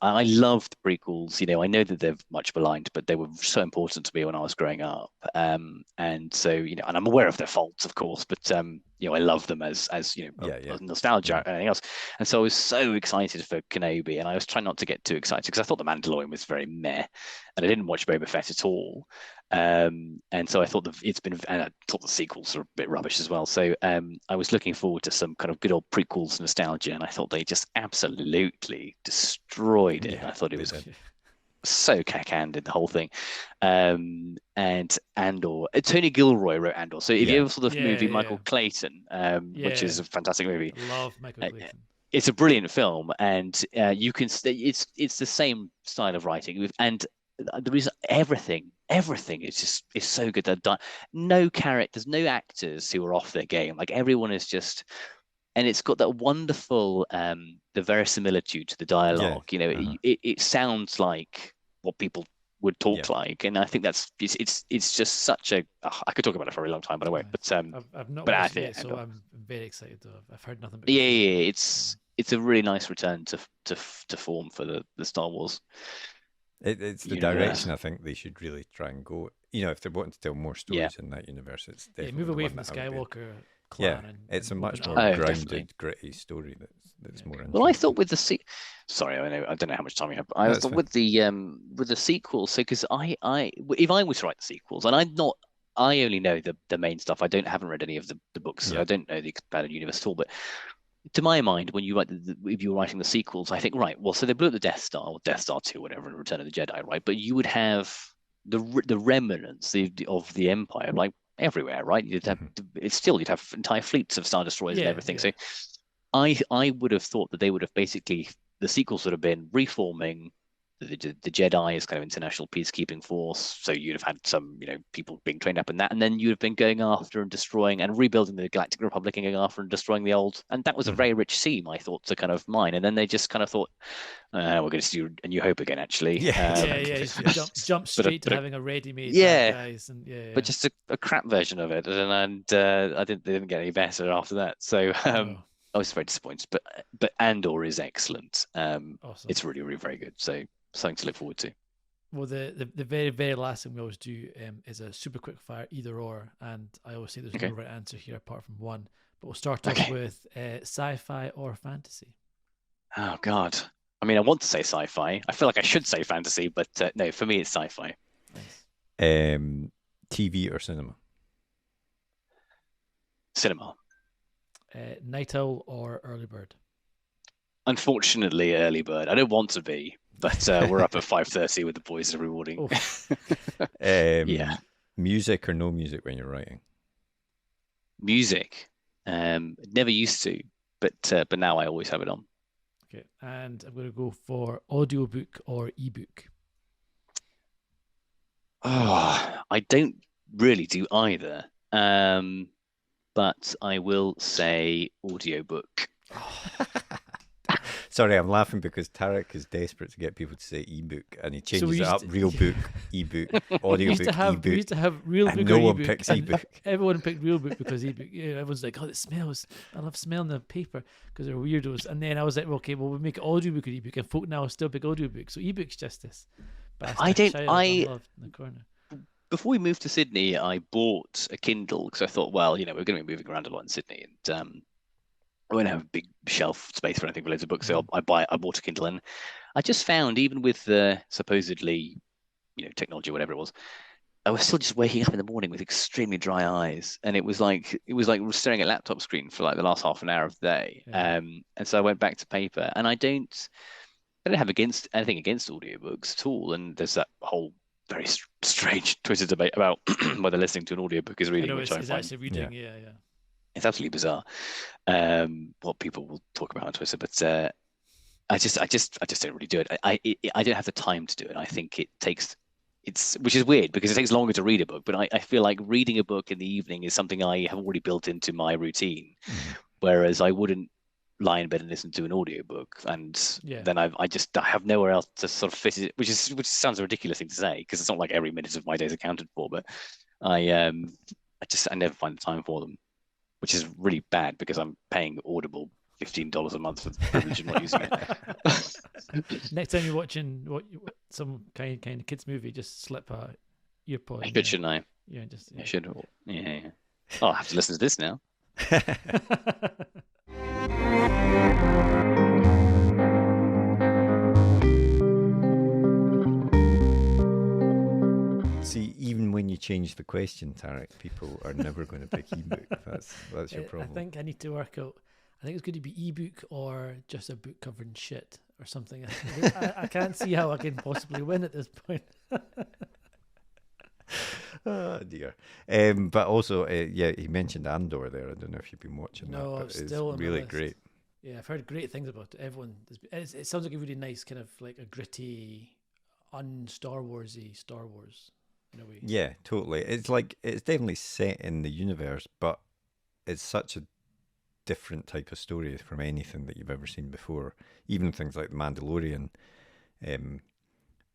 Speaker 3: I loved the prequels. I know that they're much maligned, but they were so important to me when I was growing up. And so and I'm aware of their faults, of course, but I love them as nostalgia and anything else. And so I was so excited for Kenobi, and I was trying not to get too excited because I thought The Mandalorian was very meh, and I didn't watch Boba Fett at all. And so I thought and I thought the sequels are a bit rubbish as well. So I was looking forward to some kind of good old prequels nostalgia, and I thought they just absolutely destroyed it. I thought it was so cack-handed, the whole thing. And Andor, Tony Gilroy wrote Andor. So if you ever saw the movie Michael Clayton, which is a fantastic movie,
Speaker 2: I love Michael Clayton.
Speaker 3: It's a brilliant film, and you can it's the same style of writing, and the reason everything is so good. That no characters, no actors who are off their game. Like everyone is just, and it's got that wonderful the verisimilitude to the dialogue. It sounds like what people would talk like, and I think it's just such a. I could talk about it for a long time, but I won't. But
Speaker 2: I've not watched it, so I'm very excited. I've heard nothing but
Speaker 3: it's a really nice return to form for the Star Wars.
Speaker 1: It's the direction I think they should really try and go. If they're wanting to tell more stories in that universe, it's definitely
Speaker 2: move away from the Skywalker clan.
Speaker 1: Yeah,
Speaker 2: and
Speaker 1: it's a much
Speaker 2: open
Speaker 1: more
Speaker 2: army.
Speaker 3: Oh,
Speaker 1: grounded,
Speaker 3: definitely.
Speaker 1: gritty story that's more interesting.
Speaker 3: Well, I thought with the sorry, I don't know how much time you have. I
Speaker 1: That's
Speaker 3: thought
Speaker 1: fine.
Speaker 3: with the sequels, so because if I was to write the sequels, and I only know the main stuff. Haven't read any of the books, so
Speaker 1: Yeah.
Speaker 3: I don't know the expanded universe at all. But to my mind, when you write if you're writing the sequels, I think right. Well, so they blew up the Death Star, or Death Star 2, whatever, in Return of the Jedi, right? But you would have the remnants of the Empire, like everywhere, right? You'd have entire fleets of Star Destroyers and
Speaker 2: Yeah,
Speaker 3: everything.
Speaker 2: yeah.
Speaker 3: So I would have thought that they would have basically the sequels would have been reforming the Jedi as kind of international peacekeeping force. So you'd have had some, people being trained up in that, and then you'd have been going after and destroying and rebuilding the Galactic Republic and going after and destroying the old. And that was a very rich seam, I thought, to kind of mine. And then they just kind of thought, we're going to see A New Hope again, actually.
Speaker 1: Yeah,
Speaker 2: Yeah. You should jump straight to having a ready-made bad guys, and
Speaker 3: but just a crap version of it, and they didn't get any better after that. So
Speaker 2: no.
Speaker 3: I was very disappointed. But Andor is excellent.
Speaker 2: Awesome.
Speaker 3: It's really, really very good. So something to look forward to.
Speaker 2: Well, the very, very last thing we always do is a super quick fire either or, and I always say there's no right answer here apart from one. But we'll start off with sci-fi or fantasy.
Speaker 3: Oh God, I mean, I want to say sci-fi. I feel like I should say fantasy, but no, for me it's sci-fi.
Speaker 2: Nice.
Speaker 1: TV or cinema?
Speaker 3: Cinema.
Speaker 2: Night owl or early bird?
Speaker 3: Unfortunately, early bird. I don't want to be, but we're up at 5:30 with the boys every morning. Yeah.
Speaker 1: Music or no music when you're writing?
Speaker 3: Music. Never used to, but now I always have it on.
Speaker 2: Okay, and I'm going to go for audiobook or ebook.
Speaker 3: Oh, I don't really do either. But I will say audiobook.
Speaker 1: Sorry, I'm laughing because Tarek is desperate to get people to say ebook, and he changes it up: real book, ebook, audiobook, ebook.
Speaker 2: We used to have real book.
Speaker 1: And no
Speaker 2: or
Speaker 1: one
Speaker 2: ebook,
Speaker 1: picks ebook.
Speaker 2: Everyone picked real book because ebook. Everyone's like, "Oh, it smells. I love smelling the paper," because they're weirdos. And then I was like, "Okay, well, we'll make it audiobook or ebook." And folk now still pick audiobook, so ebook's just this. Love in the corner.
Speaker 3: Before we moved to Sydney, I bought a Kindle because I thought, well, we're going to be moving around a lot in Sydney, and I won't have a big shelf space for anything for loads of books. So I bought a Kindle, and I just found, even with the supposedly, technology, whatever it was, I was still just waking up in the morning with extremely dry eyes, and it was like staring at a laptop screen for like the last half an hour of the day.
Speaker 2: Yeah.
Speaker 3: And so I went back to paper, and I don't have anything against audiobooks at all. And there's that whole very strange Twitter debate about whether listening to an audiobook is reading, which I find
Speaker 2: actually reading. Yeah.
Speaker 3: It's absolutely bizarre. What people will talk about on Twitter, but I just don't really do it. I don't have the time to do it. I think which is weird because it takes longer to read a book, but I feel like reading a book in the evening is something I have already built into my routine, whereas I wouldn't lie in bed and listen to an audiobook, and then I have nowhere else to sort of fit it, which sounds a ridiculous thing to say because it's not like every minute of my day is accounted for, but I never find the time for them, which is really bad because I'm paying Audible $15 a month for the privilege of not using it.
Speaker 2: Next time you're watching some kind of kids movie, just slip a earpod.
Speaker 3: I should, shouldn't I?
Speaker 2: Yeah,
Speaker 3: I should. Yeah. Oh, I have to listen to this now.
Speaker 1: See, even when you change the question, Tarek, people are never going to pick ebook. That's your problem.
Speaker 2: I think I need to work out. I think it's going to be ebook or just a book covered in shit or something. I can't see how I can possibly win at this point.
Speaker 1: Oh dear. But also, he mentioned Andor there. I don't know if you've been watching that. But it's really great.
Speaker 2: Yeah, I've heard great things about it. It sounds like a really nice kind of like a gritty, un-Star Warsy Star Wars in a way.
Speaker 1: Yeah, totally. It's definitely set in the universe, but it's such a different type of story from anything that you've ever seen before. Even things like The Mandalorian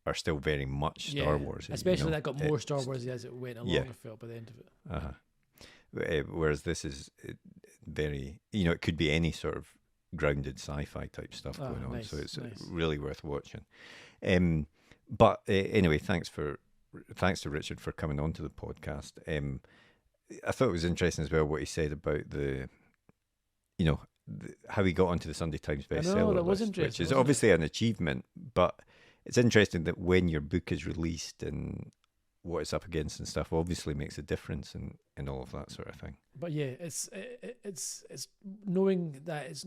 Speaker 1: are still very much Star Wars.
Speaker 2: Especially that got more Star Warsy as it went along, I felt, by the end of it.
Speaker 1: Whereas this is very, it could be any sort of grounded sci-fi type stuff going on. So it's really worth watching. But anyway, thanks to Richard for coming on to the podcast. I thought it was interesting as well what he said about how he got onto the Sunday Times bestseller
Speaker 2: that was
Speaker 1: list,
Speaker 2: interesting,
Speaker 1: which is
Speaker 2: wasn't
Speaker 1: obviously an achievement, but it's interesting that when your book is released and what it's up against and stuff obviously makes a difference in all of that sort of thing.
Speaker 2: But yeah, it's knowing that it's.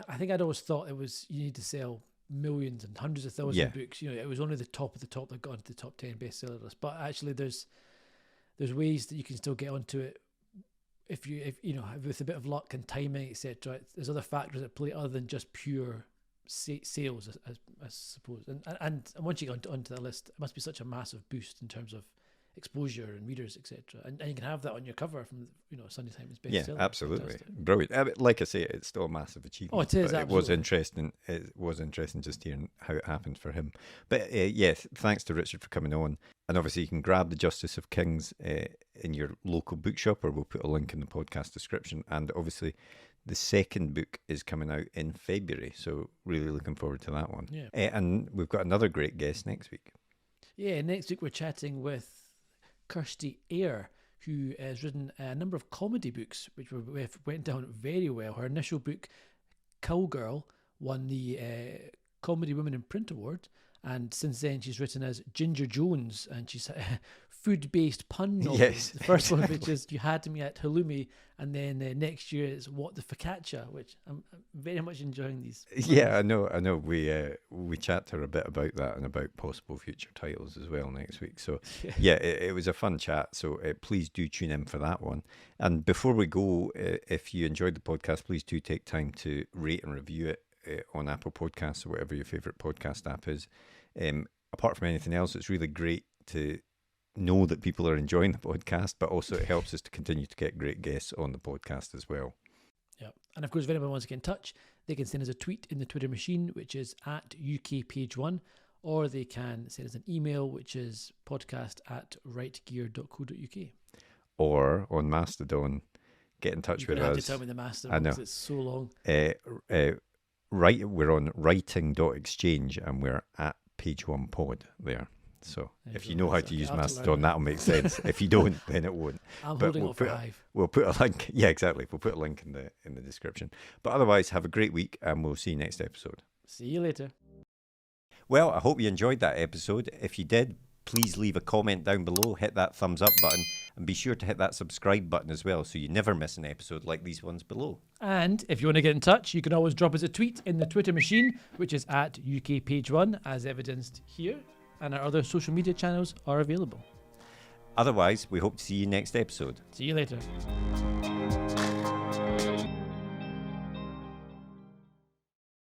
Speaker 2: I think I'd always thought it was you need to sell millions and hundreds of thousands of books. It was only the top of the top that got into the top 10 bestseller list. But actually, there's ways that you can still get onto it if with a bit of luck and timing, etc. There's other factors at play other than just pure sales, I suppose. And once you get onto that list, it must be such a massive boost in terms of exposure and readers, etc. And you can have that on your cover from Sunday Times bestseller.
Speaker 1: Yeah, absolutely.
Speaker 2: Fantastic.
Speaker 1: Brilliant. Like I say, it's still a massive achievement.
Speaker 2: Oh, it is.
Speaker 1: But
Speaker 2: absolutely.
Speaker 1: it was interesting just hearing how it happened for him. But thanks to Richard for coming on. And obviously you can grab The Justice of Kings in your local bookshop, or we'll put a link in the podcast description. And obviously the second book is coming out in February, so really looking forward to that one.
Speaker 2: Yeah.
Speaker 1: And we've got another great guest next week.
Speaker 2: Yeah, next week we're chatting with Kirsty Eyre, who has written a number of comedy books, which went down very well. Her initial book, Cowgirl, won the Comedy Women in Print Award, and since then she's written as Ginger Jones, and she's food-based pun novels.
Speaker 1: Yes,
Speaker 2: the first one, which is You Had Me at Halloumi, and then next year is What the Focaccia, which I'm very much enjoying these.
Speaker 1: Yeah, I know. We chat to her a bit about that and about possible future titles as well next week. So yeah, it was a fun chat. So please do tune in for that one. And before we go, if you enjoyed the podcast, please do take time to rate and review it on Apple Podcasts or whatever your favorite podcast app is. Apart from anything else, it's really great to know that people are enjoying the podcast, but also it helps us to continue to get great guests on the podcast as well.
Speaker 2: Yeah, and of course, if anyone wants to get in touch, they can send us a tweet in the Twitter machine, which is at UKPage1, or they can send us an email, which is podcast@rightgear.co.uk.
Speaker 1: Or on Mastodon, get in touch with us.
Speaker 2: You have to tell me the Mastodon because it's so long.
Speaker 1: We're on writing.exchange and we're at page 1 pod there. So if you know how to use Mastodon, that'll make sense. If you don't, then it won't.
Speaker 2: I'm holding up for Hive.
Speaker 1: We'll put a link. Yeah, exactly. We'll put a link in the description. But otherwise, have a great week, and we'll see you next episode.
Speaker 2: See you later.
Speaker 1: Well, I hope you enjoyed that episode. If you did, please leave a comment down below, hit that thumbs up button, and be sure to hit that subscribe button as well, so you never miss an episode like these ones below.
Speaker 2: And if you want to get in touch, you can always drop us a tweet in the Twitter machine, which is at UKPage1, as evidenced here. And our other social media channels are available.
Speaker 1: Otherwise, we hope to see you next episode.
Speaker 2: See you later.